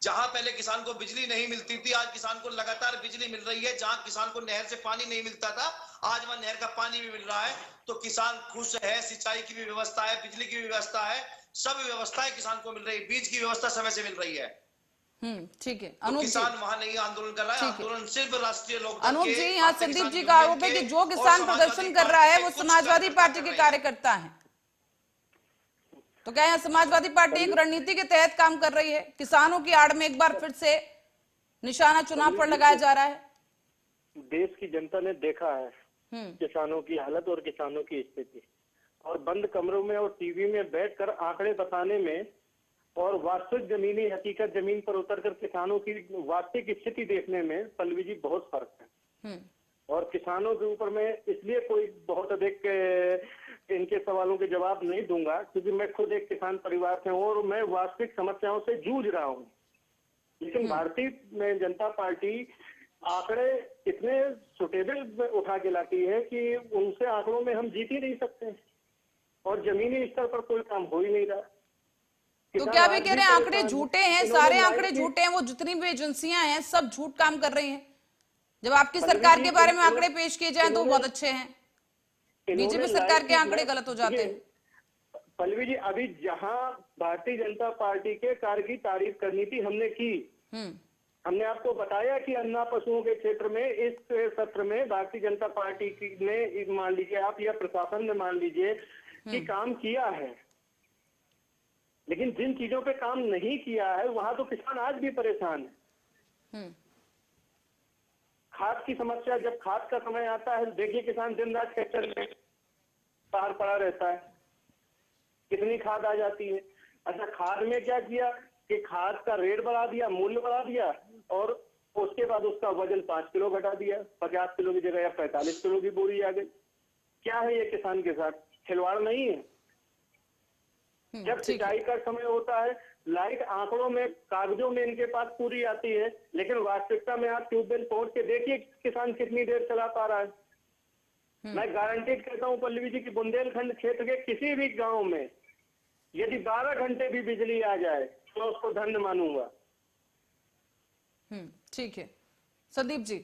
जहां पहले किसान को बिजली नहीं मिलती थी, आज किसान को लगातार बिजली मिल रही है। जहां किसान को नहर से पानी नहीं मिलता था, आज वहां नहर का पानी भी मिल रहा है। तो किसान खुश है। सिंचाई की भी व्यवस्था है, बिजली की भी व्यवस्था है, सब व्यवस्थाएं किसान को मिल रही है। बीज की व्यवस्था समय से मिल रही है। ठीक है। तो किसान वहां नहीं आंदोलन कर रहा है, आंदोलन सिर्फ राष्ट्रीय लोकदल। अनूप जी, यहाँ संदीप जी का आरोप है कि जो किसान प्रदर्शन कर रहा है वो समाजवादी पार्टी के कार्यकर्ता हैं। तो क्या यहाँ समाजवादी पार्टी एक रणनीति के तहत काम कर रही है? किसानों की आड़ में एक बार फिर से निशाना चुनाव पर लगाया जा रहा है। देश की जनता ने देखा है किसानों की हालत और किसानों की स्थिति, और बंद कमरों में और टीवी में बैठकर आंकड़े बताने में और वास्तविक जमीनी हकीकत जमीन पर उतरकर किसानों की वास्तविक स्थिति देखने में पल्लवी जी बहुत फर्क है। और किसानों के ऊपर मैं इसलिए कोई बहुत अधिक इनके सवालों के जवाब नहीं दूंगा क्योंकि मैं खुद एक किसान परिवार से हूँ और मैं वास्तविक समस्याओं से जूझ रहा हूँ। लेकिन भारतीय जनता पार्टी आंकड़े इतने सुटेबल उठा के लाती है कि उनसे आंकड़ों में हम जीत ही नहीं सकते और जमीनी स्तर पर कोई काम हो ही नहीं रहा। तो क्या वे कह रहे हैं आंकड़े झूठे हैं? सारे आंकड़े झूठे हैं, वो जितनी भी एजेंसियां हैं सब झूठ काम कर रही हैं। जब आपकी सरकार के बारे में आंकड़े पेश किए जाएं तो बहुत अच्छे हैं, बीजेपी सरकार के आंकड़े गलत हो जाते हैं। पल्लवी जी, अभी जहां भारतीय जनता पार्टी के कार्य की तारीफ करनी थी हमने की। हमने आपको बताया कि अन्ना पशुओं के क्षेत्र में इस सत्र में भारतीय जनता पार्टी ने, मान लीजिए आप या प्रशासन ने मान लीजिए कि काम किया है, लेकिन जिन चीजों पे काम नहीं किया है वहां तो किसान आज भी परेशान है। खाद की समस्या, जब खाद का समय आता है देखिए किसान दिन रात ट्रैक्टर में बाहर पड़ा रहता है, कितनी खाद आ जाती है। अच्छा, खाद में क्या किया कि खाद का रेट बढ़ा दिया, मूल्य बढ़ा दिया और उसके बाद उसका वजन 5 किलो घटा दिया, 50 किलो की जगह 45 किलो की बोरी आ गई। क्या है ये किसान के साथ? खिलवाड़ नहीं है। जब सिंचाई का समय होता है लाइट आंकड़ों में, कागजों में इनके पास पूरी आती है, लेकिन वास्तविकता में आप ट्यूबवेल पहुंच के देखिए किसान कितनी देर चला पा रहा है। मैं गारंटेड कहता हूं पल्लवी जी की बुंदेलखंड क्षेत्र के किसी भी गांव में यदि 12 घंटे भी बिजली आ जाए तो उसको धन्य मानूंगा। ठीक है, संदीप जी।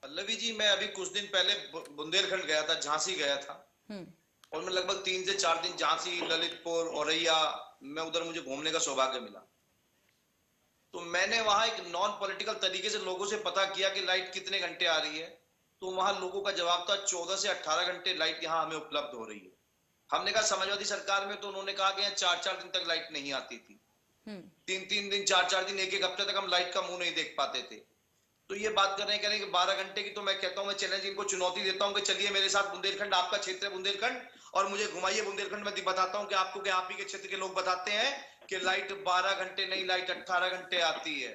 पल्लवी जी, मैं अभी कुछ दिन पहले बुंदेलखंड गया था, झांसी गया था और मैं लगभग 3 से 4 दिन झांसी, ललितपुर, औरैया में उधर मुझे घूमने का सौभाग्य मिला। तो मैंने वहां एक नॉन पॉलिटिकल तरीके से लोगों से पता किया कि लाइट कितने घंटे आ रही है, तो वहां लोगों का जवाब था 14 से 18 घंटे लाइट यहाँ हमें उपलब्ध हो रही है। हमने कहा समाजवादी सरकार में, तो उन्होंने कहा कि यहाँ 4-4 दिन तक लाइट नहीं आती थी, 3-3 दिन, 4-4 दिन, 1-1 हफ्ते तक हम लाइट का मुंह नहीं देख पाते थे। तो ये बात कर रहे हैं कि 12 घंटे की, तो मैं कहता हूं, मैं चैलेंज इनको चुनौती देता हूं कि चलिए मेरे साथ बुंदेलखंड, आपका क्षेत्र है बुंदेलखंड, और मुझे घुमाइए बुंदेलखंड में, बताता हूं कि आपको कि आप ही के क्षेत्र के लोग बताते हैं कि लाइट 12 घंटे नहीं, लाइट 18 घंटे आती है।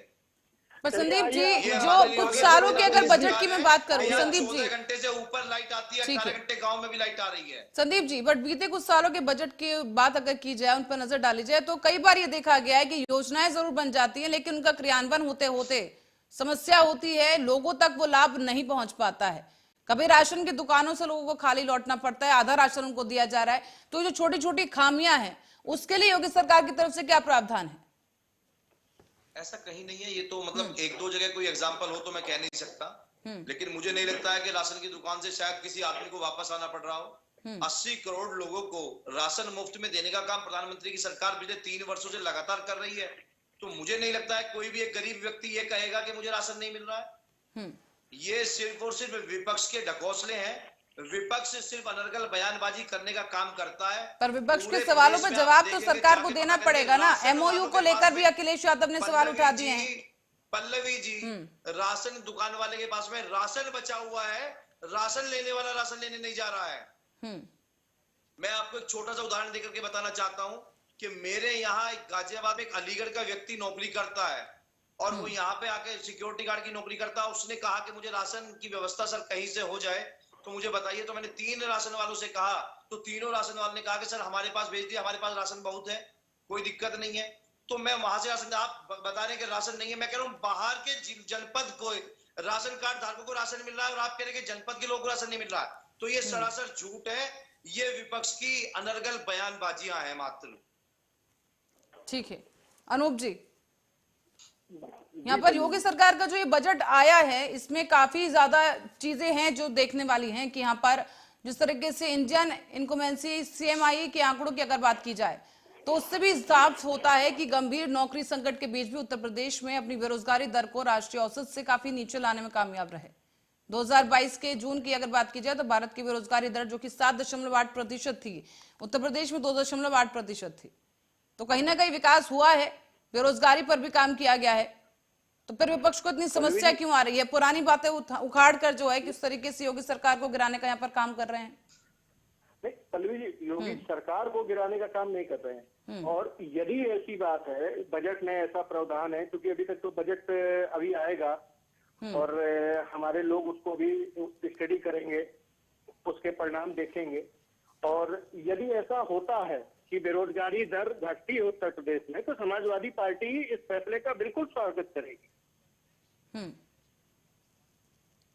पर संदीप जी, जो कुछ सालों के अगर बजट की मैं बात करूं, संदीप जी, 14 घंटे से ऊपर लाइट आती है, 18 घंटे गांव में भी लाइट आ रही है। संदीप जी, बट बीते कुछ सालों के बजट की बात अगर की जाए, उन पर नजर डाली जाए, तो कई बार ये देखा गया है कि योजनाएं जरूर बन जाती हैं लेकिन उनका क्रियान्वयन होते होते समस्या होती है, लोगों तक वो लाभ नहीं पहुंच पाता है। कभी राशन की दुकानों से लोगों को खाली लौटना पड़ता है, आधा राशन उनको दिया जा रहा है। तो जो छोटी छोटी खामियां हैं उसके लिए योगी सरकार की तरफ से क्या प्रावधान है? ऐसा कहीं नहीं है, ये तो मतलब 1-2 जगह कोई एग्जाम्पल हो तो मैं कह नहीं सकता, लेकिन मुझे नहीं लगता है कि राशन की दुकान से शायद किसी आदमी को वापस आना पड़ रहा हो। 80 करोड़ लोगों को राशन मुफ्त में देने का काम प्रधानमंत्री की सरकार पिछले 3 वर्षों से लगातार कर रही है। तो मुझे नहीं लगता है कोई भी एक गरीब व्यक्ति ये कहेगा कि मुझे राशन नहीं मिल रहा है। ये सिर्फ और सिर्फ विपक्ष के ढकोसले हैं। विपक्ष सिर्फ अनर्गल बयानबाजी करने का काम करता है। पर विपक्ष के सवालों पर जवाब तो सरकार को देना पड़ेगा ना। एमओयू को लेकर भी अखिलेश यादव ने सवाल उठा दिए हैं। पल्लवी जी, राशन दुकान वाले के पास में राशन बचा हुआ है, राशन लेने वाला राशन लेने नहीं जा रहा है। मैं आपको एक छोटा सा उदाहरण देकर के बताना चाहता हूं कि मेरे यहाँ एक गाजियाबाद में एक अलीगढ़ का व्यक्ति नौकरी करता है और वो यहाँ पे आके सिक्योरिटी गार्ड की नौकरी करता है। उसने कहा कि मुझे राशन की व्यवस्था सर कहीं से हो जाए तो मुझे बताइए। तो मैंने 3 राशन वालों से कहा तो तीनों राशन वालों ने कहा कि सर हमारे पास भेज दिया, हमारे पास राशन बहुत है, कोई दिक्कत नहीं है। तो मैं वहां से राशन, आप बता रहे हैं कि राशन नहीं है, मैं कह रहा हूँ बाहर के जनपद को राशन कार्ड धारकों को राशन मिल रहा है और आप कह रहे हैं कि जनपद के लोगों को राशन नहीं मिल रहा है। तो ये सरासर झूठ है, ये विपक्ष की अनर्गल बयानबाजियां हैं मात्र। ठीक है, अनूप जी, यहाँ पर योगी सरकार का जो ये बजट आया है इसमें काफी ज्यादा चीजें हैं जो देखने वाली हैं कि यहाँ पर जिस तरीके से इंडियन इनकमेंसी सीएमआई के आंकड़ों की अगर बात की जाए तो उससे भी साफ होता है कि गंभीर नौकरी संकट के बीच भी उत्तर प्रदेश में अपनी बेरोजगारी दर को राष्ट्रीय औसत से काफी नीचे लाने में कामयाब रहे। 2022 के जून की अगर बात की जाए तो भारत की बेरोजगारी दर जो कि 7.8% थी, उत्तर प्रदेश में 2.8% थी। तो कहीं ना कहीं विकास हुआ है, बेरोजगारी पर भी काम किया गया है। तो फिर विपक्ष को इतनी समस्या क्यों आ रही है? पुरानी बातें उखाड़ कर जो है किस तरीके से योगी सरकार को गिराने का यहाँ पर काम कर रहे हैं? नहीं पल्लवी जी, योगी सरकार को गिराने का काम नहीं कर रहे हैं। और यदि ऐसी बात है, बजट में ऐसा प्रावधान है, क्योंकि अभी तक तो बजट अभी आएगा और हमारे लोग उसको भी स्टडी करेंगे, उसके परिणाम देखेंगे। और यदि ऐसा होता है कि बेरोजगारी दर घटती है उत्तर प्रदेश में, तो समाजवादी पार्टी इस फैसले का बिल्कुल स्वागत करेगी।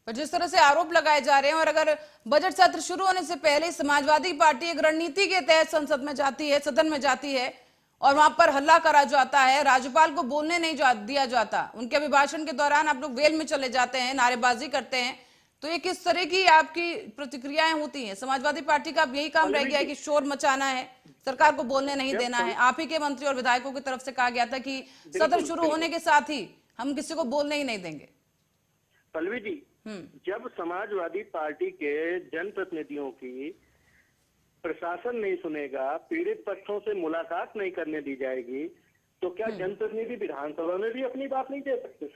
पर जिस तरह से आरोप लगाए जा रहे हैं, और अगर बजट सत्र शुरू होने से पहले समाजवादी पार्टी एक रणनीति के तहत संसद में जाती है, सदन में जाती है और वहां पर हल्ला करा जाता है, राज्यपाल को बोलने नहीं दिया जाता, उनके अभिभाषण के दौरान आप लोग वेल में चले जाते हैं, नारेबाजी करते हैं, तो ये किस तरह की आपकी प्रतिक्रियाएं होती हैं? समाजवादी पार्टी का अब यही काम रह गया है कि शोर मचाना है, सरकार को बोलने नहीं देना है। आप ही के मंत्री और विधायकों की तरफ से कहा गया था कि सत्र शुरू होने के साथ ही हम किसी को बोलने ही नहीं देंगे। पल्लवी जी, जब समाजवादी पार्टी के जनप्रतिनिधियों की प्रशासन नहीं सुनेगा, पीड़ित पक्षों से मुलाकात नहीं करने दी जाएगी, तो क्या जनप्रतिनिधि विधानसभा में भी अपनी बात नहीं कह सकते?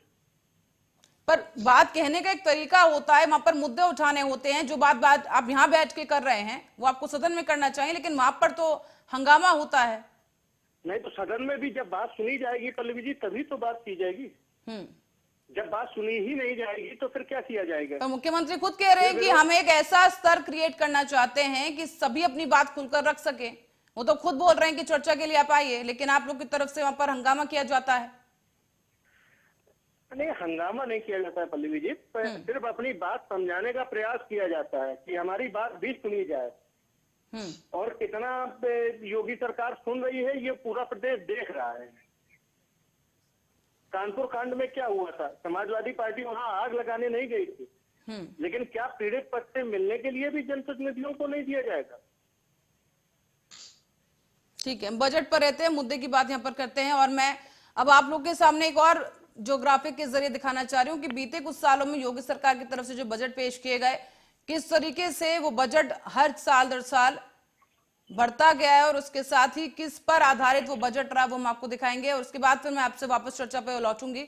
पर बात कहने का एक तरीका होता है, वहां पर मुद्दे उठाने होते हैं। जो बात आप यहाँ बैठ के कर रहे हैं वो आपको सदन में करना चाहिए, लेकिन वहां पर तो हंगामा होता है। नहीं तो सदन में भी जब बात सुनी जाएगी पल्लवी जी, तभी तो बात की जाएगी। जब बात सुनी ही नहीं जाएगी तो फिर क्या किया जाएगा? तो मुख्यमंत्री खुद कह रहे हैं कि हम एक ऐसा स्तर क्रिएट करना चाहते हैं कि सभी अपनी बात खुलकर रख सके। वो तो खुद बोल रहे हैं कि चर्चा के लिए आप आइए, लेकिन आप लोग की तरफ से वहां पर हंगामा किया जाता है। नहीं, हंगामा नहीं किया जाता है पल्लवी जी, सिर्फ अपनी बात समझाने का प्रयास किया जाता है कि हमारी बात भी सुनी जाए। और कितना योगी सरकार सुन रही है ये पूरा प्रदेश देख रहा है। कानपुर कांड में क्या हुआ था? समाजवादी पार्टी वहां आग लगाने नहीं गई थी, लेकिन क्या पीड़ित पक्ष से मिलने के लिए भी जनप्रतिनिधियों को नहीं दिया जाएगा? ठीक है, बजट पर रहते हैं, मुद्दे की बात यहाँ पर करते हैं। और मैं अब आप लोग के सामने एक और जो ग्राफिक के जरिए दिखाना चाह रही हूँ कि बीते कुछ सालों में योगी सरकार की तरफ से जो बजट पेश किए गए, किस तरीके से वो बजट हर साल दर साल बढ़ता गया है और उसके साथ ही किस पर आधारित वो बजट रहा, वो हम आपको दिखाएंगे। और उसके बाद फिर मैं आपसे वापस चर्चा पे लौटूंगी।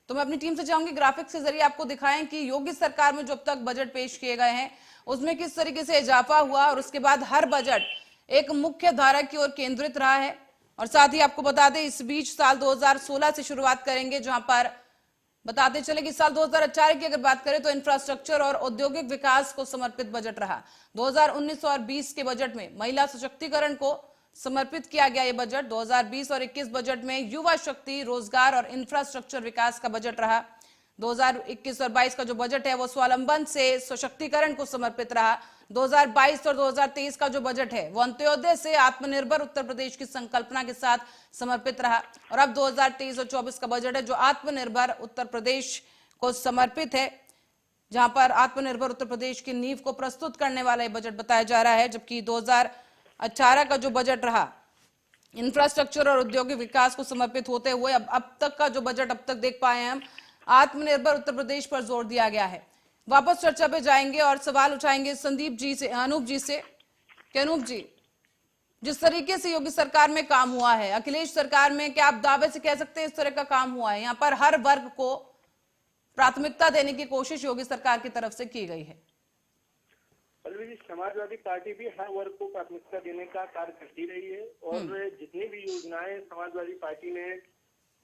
तो मैं अपनी टीम से चाहूंगी ग्राफिक्स के जरिए आपको दिखाएं कि योगी सरकार में जो अब तक बजट पेश किए गए हैं उसमें किस तरीके से इजाफा हुआ और उसके बाद हर बजट एक मुख्य धारा की ओर केंद्रित रहा है। और साथ ही आपको बता दें, इस बीच साल 2016 से शुरुआत करेंगे, जहां पर बताते चले कि साल 2018 की अगर बात करें तो इंफ्रास्ट्रक्चर और औद्योगिक विकास को समर्पित बजट रहा। 2019 और 20 के बजट में महिला सशक्तिकरण को समर्पित किया गया ये बजट। 2020 और 21 बजट में युवा शक्ति, रोजगार और इंफ्रास्ट्रक्चर विकास का बजट रहा। 2021 और 22 का जो बजट है वो स्वावलंबन से सशक्तिकरण को समर्पित रहा। 2022 और 2023 का जो बजट है वो अंत्योदय से आत्मनिर्भर उत्तर प्रदेश की संकल्पना के साथ समर्पित रहा। और अब 2023 और 24 का बजट है जो आत्मनिर्भर उत्तर प्रदेश को समर्पित है, जहां पर आत्मनिर्भर उत्तर प्रदेश की नींव को प्रस्तुत करने वाला ये बजट बताया जा रहा है। जबकि 2018 का जो बजट रहा इंफ्रास्ट्रक्चर और औद्योगिक विकास को समर्पित होते हुए अब तक का जो बजट अब तक देख पाए हैं हम, आत्मनिर्भर उत्तर प्रदेश पर जोर दिया गया है। वापस चर्चा पे जाएंगे और सवाल उठाएंगे संदीप जी से, अनूप जी से। अनूप जी, जिस तरीके से योगी सरकार में काम हुआ है, अखिलेश सरकार में क्या आप दावे से कह सकते हैं इस तरह का काम हुआ है? यहाँ पर हर वर्ग को प्राथमिकता देने की कोशिश योगी सरकार की तरफ से की गई है। पल्लवी जी, समाजवादी पार्टी भी हर वर्ग को प्राथमिकता देने का कार्य करती रही है और जितनी भी योजनाएं समाजवादी पार्टी ने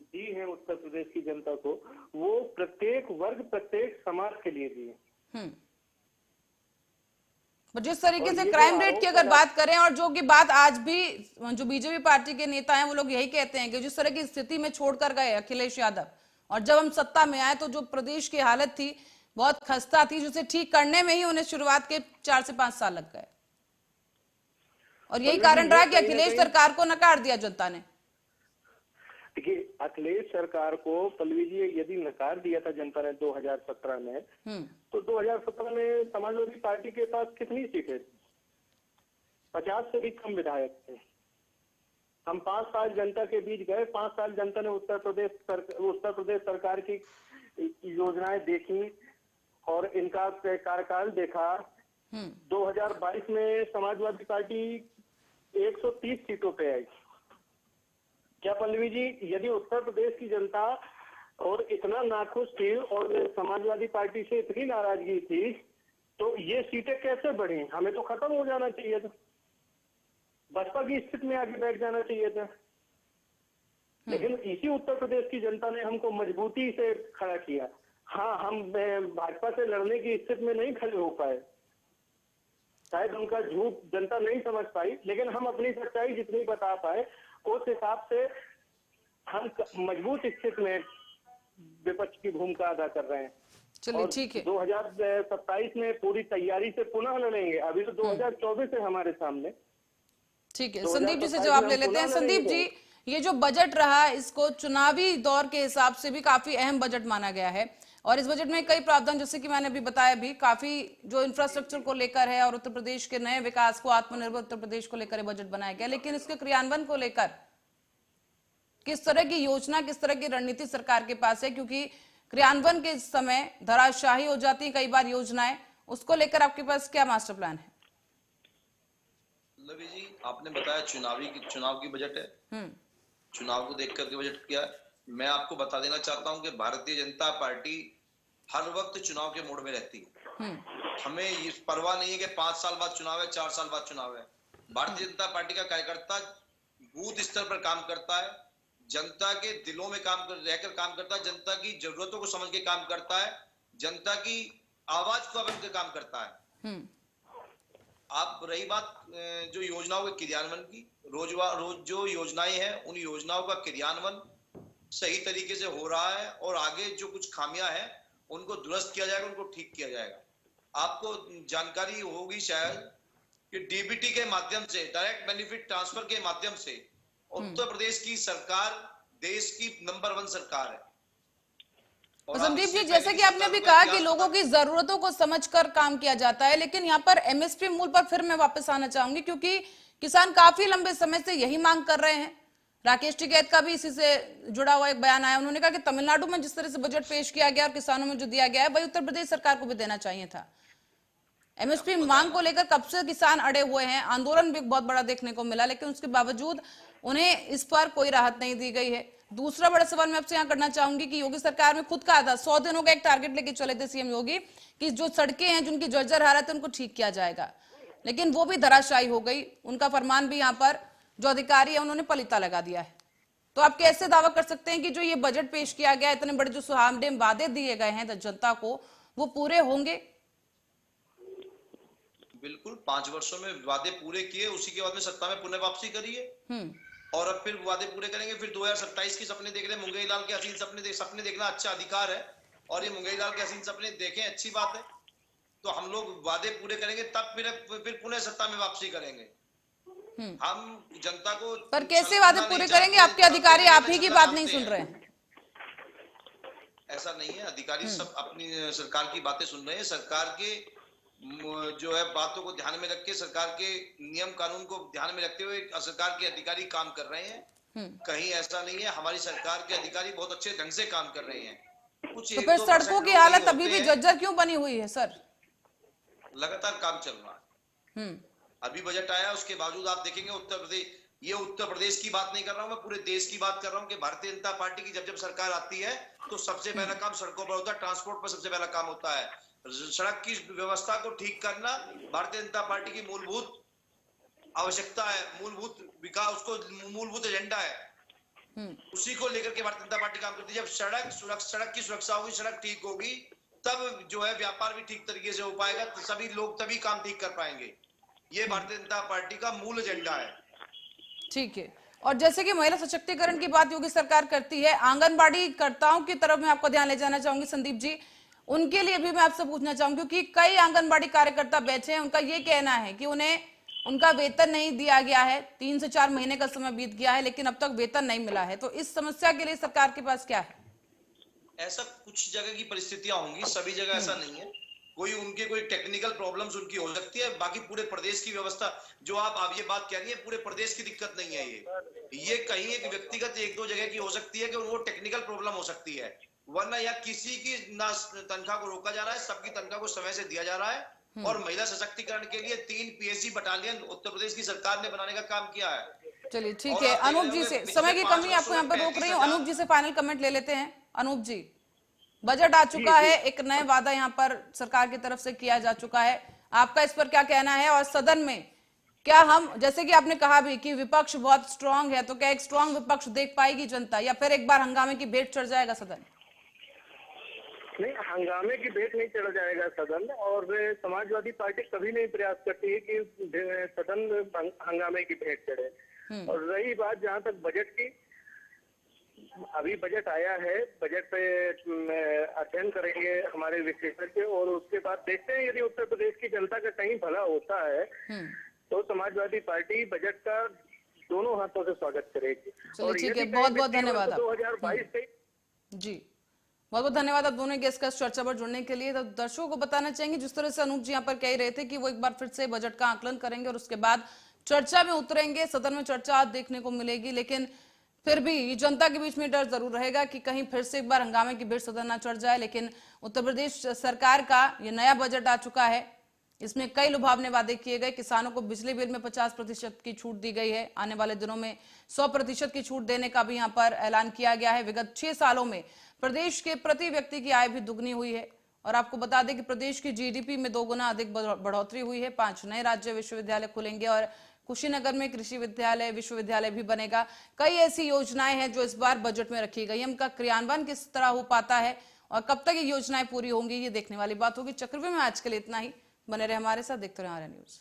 दी है उत्तर प्रदेश की जनता को, वो प्रत्येक वर्ग, प्रत्येक समाज के लिए दी है। जिस तरीके से क्राइम रेट की अगर बात करें, और जो की बात आज भी जो बीजेपी पार्टी के नेता हैं वो लोग यही कहते हैं कि जिस तरह की स्थिति में छोड़कर गए अखिलेश यादव, और जब हम सत्ता में आए तो जो प्रदेश की हालत थी बहुत खस्ता थी, जिसे ठीक करने में ही उन्हें शुरुआत के 4 से 5 साल लग गए। और यही कारण रहा कि अखिलेश सरकार को नकार दिया जनता ने। देखिए, अखिलेश सरकार को पल्लवी जी यदि नकार दिया था जनता ने 2017 में, तो 2017 में समाजवादी पार्टी के पास कितनी सीटें थी? 50 से भी कम विधायक थे। हम 5 साल जनता के बीच गए, 5 साल जनता ने उत्तर प्रदेश सरकार की योजनाएं देखी और इनका कार्यकाल देखा। 2022 में समाजवादी पार्टी 130 सीटों पे आई। क्या पल्लवी जी, यदि उत्तर प्रदेश की जनता और इतना नाखुश थी और समाजवादी पार्टी से इतनी नाराजगी थी, तो ये सीटें कैसे बढ़ी? हमें तो खत्म हो जाना चाहिए था, बसपा की स्थिति में आगे बैठ जाना चाहिए था। लेकिन इसी उत्तर प्रदेश की जनता ने हमको मजबूती से खड़ा किया। हाँ, हम भाजपा से लड़ने की स्थिति में नहीं खड़े हो पाए, शायद उनका झूठ जनता नहीं समझ पाई, लेकिन हम अपनी सच्चाई जितनी बता पाए उस हिसाब से हम मजबूत स्थिति में विपक्ष की भूमिका अदा कर रहे हैं। चलिए ठीक है, 2027 में पूरी तैयारी से पुनः लड़ेंगे। अभी तो 2024 है हमारे सामने। ठीक है, संदीप जी से जवाब ले लेते हैं। संदीप जी, ये जो बजट रहा इसको चुनावी दौर के हिसाब से भी काफी अहम बजट माना गया है और इस बजट में कई प्रावधान, जैसे कि मैंने अभी बताया भी, काफी जो इंफ्रास्ट्रक्चर को लेकर है और उत्तर प्रदेश के नए विकास को, आत्मनिर्भर उत्तर प्रदेश को लेकर बजट बनाया गया। लेकिन इसके क्रियान्वयन को लेकर किस तरह की योजना, किस तरह की रणनीति सरकार के पास है? क्योंकि क्रियान्वयन के समय धराशाही हो जाती है कई बार योजनाएं, उसको लेकर आपके पास क्या मास्टर प्लान है? लवी जी, आपने बताया चुनाव की बजट है, चुनाव को देख करके बजट किया है। मैं आपको बता देना चाहता हूं कि भारतीय जनता पार्टी हर वक्त चुनाव के मोड में रहती है। हमें ये परवाह नहीं है कि 5 साल बाद चुनाव है, 4 साल बाद चुनाव है। भारतीय जनता पार्टी का कार्यकर्ता बूथ स्तर पर काम करता है, जनता के दिलों में रहकर काम करता है, जनता की जरूरतों को समझ के काम करता है, जनता की आवाज को बन के काम करता है। आप रही बात जो योजनाओं के क्रियान्वयन की, रोज जो योजनाएं हैं उन योजनाओं का क्रियान्वयन सही तरीके से हो रहा है और आगे जो कुछ खामियां हैं उनको दुरुस्त किया जाएगा, उनको ठीक किया जाएगा। आपको जानकारी होगी शायद कि डीबीटी के माध्यम से, डायरेक्ट बेनिफिट ट्रांसफर के माध्यम से उत्तर प्रदेश की सरकार देश की नंबर 1 सरकार है। संदीप जी, जैसे कि आपने भी कहा कि लोगों की जरूरतों को समझकर काम किया जाता है, लेकिन यहाँ पर एमएसपी मूल्य पर फिर मैं वापस आना चाहूंगी, क्योंकि किसान काफी लंबे समय से यही मांग कर रहे हैं। राकेश टिकैत का भी इसी से जुड़ा हुआ एक बयान आया, उन्होंने कहा कि तमिलनाडु में जिस तरह से बजट पेश किया गया और किसानों में जो दिया गया है वही उत्तर प्रदेश सरकार को भी देना चाहिए था। एमएसपी मांग को लेकर कब से किसान अड़े हुए हैं, आंदोलन भी बहुत बड़ा देखने को मिला, लेकिन उसके बावजूद उन्हें इस पर कोई राहत नहीं दी गई है। दूसरा बड़ा सवाल मैं आपसे यहाँ करना चाहूंगी कि योगी सरकार में खुद कहा था, 100 दिनों का एक टारगेट लेके चले थे सीएम योगी कि जो सड़कें हैं, जिनकी जर्जर हालत है, उनको ठीक किया जाएगा, लेकिन वो भी धराशायी हो गई। उनका फरमान भी यहाँ पर जो अधिकारी है उन्होंने पलीता लगा दिया है। तो आप कैसे दावा कर सकते हैं कि जो ये बजट पेश किया गया, इतने बड़े जो सुहावने वादे दिए गए हैं जनता को, वो पूरे होंगे? बिल्कुल, 5 वर्षों में वादे पूरे किए, उसी के बाद में सत्ता में पुनः वापसी करिए और अब फिर वादे पूरे करेंगे। फिर 2027 के सपने देख रहे हैं, मुंगेरी लाल के हसीन सपने देखना अच्छा अधिकार है और ये मुंगेरी लाल के हसीन सपने देखें, अच्छी बात है। तो हम लोग वादे पूरे करेंगे, तब फिर पुनः सत्ता में वापसी करेंगे। हम जनता को, पर कैसे वादे पूरे करेंगे? आपके अधिकारी आप ही की बात नहीं सुन रहे हैं। ऐसा नहीं है, अधिकारी सब अपनी सरकार की बातें सुन रहे हैं। सरकार के जो है बातों को ध्यान में रख के, सरकार के नियम कानून को ध्यान में रखते हुए सरकार के अधिकारी काम कर रहे हैं। कहीं ऐसा नहीं है, हमारी सरकार के अधिकारी बहुत अच्छे ढंग से काम कर रहे हैं। कुछ तो फिर सड़कों की हालत अभी भी जर्जर क्यों बनी हुई है सर? लगातार काम चल रहा है। अभी बजट आया, उसके बावजूद आप देखेंगे उत्तर प्रदेश की बात नहीं कर रहा हूं मैं, पूरे देश की बात कर रहा हूं कि भारतीय जनता पार्टी की जब सरकार आती है तो सबसे पहला काम सड़कों पर होता है, ट्रांसपोर्ट पर सबसे पहला काम होता है। सड़क की व्यवस्था को ठीक करना भारतीय जनता पार्टी की मूलभूत आवश्यकता है, मूलभूत विकास, उसको मूलभूत एजेंडा है। उसी को लेकर के भारतीय जनता पार्टी काम करती है। जब सड़क की सुरक्षा होगी, सड़क ठीक होगी, तब जो है व्यापार भी ठीक तरीके से हो पाएगा, तो सभी लोग तभी काम ठीक कर पाएंगे। ये भारतीय जनता पार्टी का मूल एजेंडा है। ठीक है, और जैसे कि महिला सशक्तिकरण की बात योगी सरकार करती है, आंगनबाड़ी कर्ताओं की तरफ मैं आपका ध्यान ले जाना चाहूंगी संदीप जी, उनके लिए भी मैं आपसे पूछना चाहूंगी, क्योंकि कई आंगनबाड़ी कार्यकर्ता बैठे हैं, उनका ये कहना है कि उन्हें उनका वेतन नहीं दिया गया है, 3 से 4 महीने का समय बीत गया है, लेकिन अब तक वेतन नहीं मिला है। तो इस समस्या के लिए सरकार के पास क्या है? ऐसा कुछ जगह की परिस्थितियां होंगी, सभी जगह ऐसा नहीं है। कोई टेक्निकल प्रॉब्लम्स उनकी हो सकती है, बाकी पूरे प्रदेश की व्यवस्था जो आप ये बात कह रही है, पूरे प्रदेश की दिक्कत नहीं है। ये कहीं एक व्यक्तिगत 1-2 जगह की हो सकती है कि वो टेक्निकल प्रॉब्लम हो सकती है, वरना या किसी की ना तनख्वाह को रोका जा रहा है, सबकी तनख्वाह को समय से दिया जा रहा है। और महिला सशक्तिकरण के लिए 3 पीएससी बटालियन उत्तर प्रदेश की सरकार ने बनाने का काम किया है। चलिए ठीक है, अनूप जी से, समय की कमी आपको यहाँ पर रोक रही हूँ, अनूप जी से फाइनल कमेंट ले लेते हैं। अनूप जी, बजट आ चुका है, एक नए वादा यहाँ पर सरकार की तरफ से किया जा चुका है, आपका इस पर क्या कहना है? और सदन में क्या हम, जैसे कि आपने कहा भी कि विपक्ष बहुत स्ट्रांग है, तो क्या एक स्ट्रांग विपक्ष देख पाएगी जनता, या फिर एक बार हंगामे की भेंट चढ़ जाएगा सदन? नहीं, हंगामे की भेंट नहीं चढ़ जाएगा सदन, और समाजवादी पार्टी कभी नहीं प्रयास करती है कि सदन हंगामे की भेंट चढ़े। और रही बात जहां तक बजट की, अभी बजट आया है, बजट पे अध्ययन करेंगे हमारे विशेषज्ञ, और उसके बाद देखते हैं यदि उत्तर प्रदेश की जनता का कहीं भला होता है तो समाजवादी पार्टी बजट का दोनों हाथों से स्वागत करेगी। चलिए ठीक है, बहुत बहुत धन्यवाद। 2022 से जी बहुत बहुत धन्यवाद आप दोनों गेस्ट का इस चर्चा पर जुड़ने के लिए। तो दर्शकों को बताना चाहेंगे, जिस तरह से अनूप जी यहाँ पर कह रहे थे कि वो एक बार फिर से बजट का आकलन करेंगे और उसके बाद चर्चा में उतरेंगे, सदन में चर्चा देखने को मिलेगी, लेकिन फिर भी जनता के बीच में डर जरूर रहेगा कि कहीं फिर से एक बार हंगामे की भेंट सदन न चढ़ जाए। लेकिन उत्तर प्रदेश सरकार का ये नया बजट आ चुका है, इसमें कई लुभावने वादे किए गए। किसानों को बिजली बिल में 50% की छूट दी गई है, आने वाले दिनों में 100% की छूट देने का भी यहाँ पर ऐलान किया गया है। विगत 6 सालों में प्रदेश के प्रति व्यक्ति की आय भी दुगनी हुई है, और आपको बता दें कि प्रदेश की जीडीपी में 2 गुना अधिक बढ़ोतरी हुई है। 5 नए राज्य विश्वविद्यालय खुलेंगे और कुशीनगर में कृषि विश्वविद्यालय भी बनेगा। कई ऐसी योजनाएं हैं जो इस बार बजट में रखी गई, उनका क्रियान्वयन किस तरह हो पाता है और कब तक ये योजनाएं पूरी होंगी, ये देखने वाली बात होगी। चक्रव्यूह में आज के लिए इतना ही, बने रहे हमारे साथ, देखते रहे आर्या न्यूज।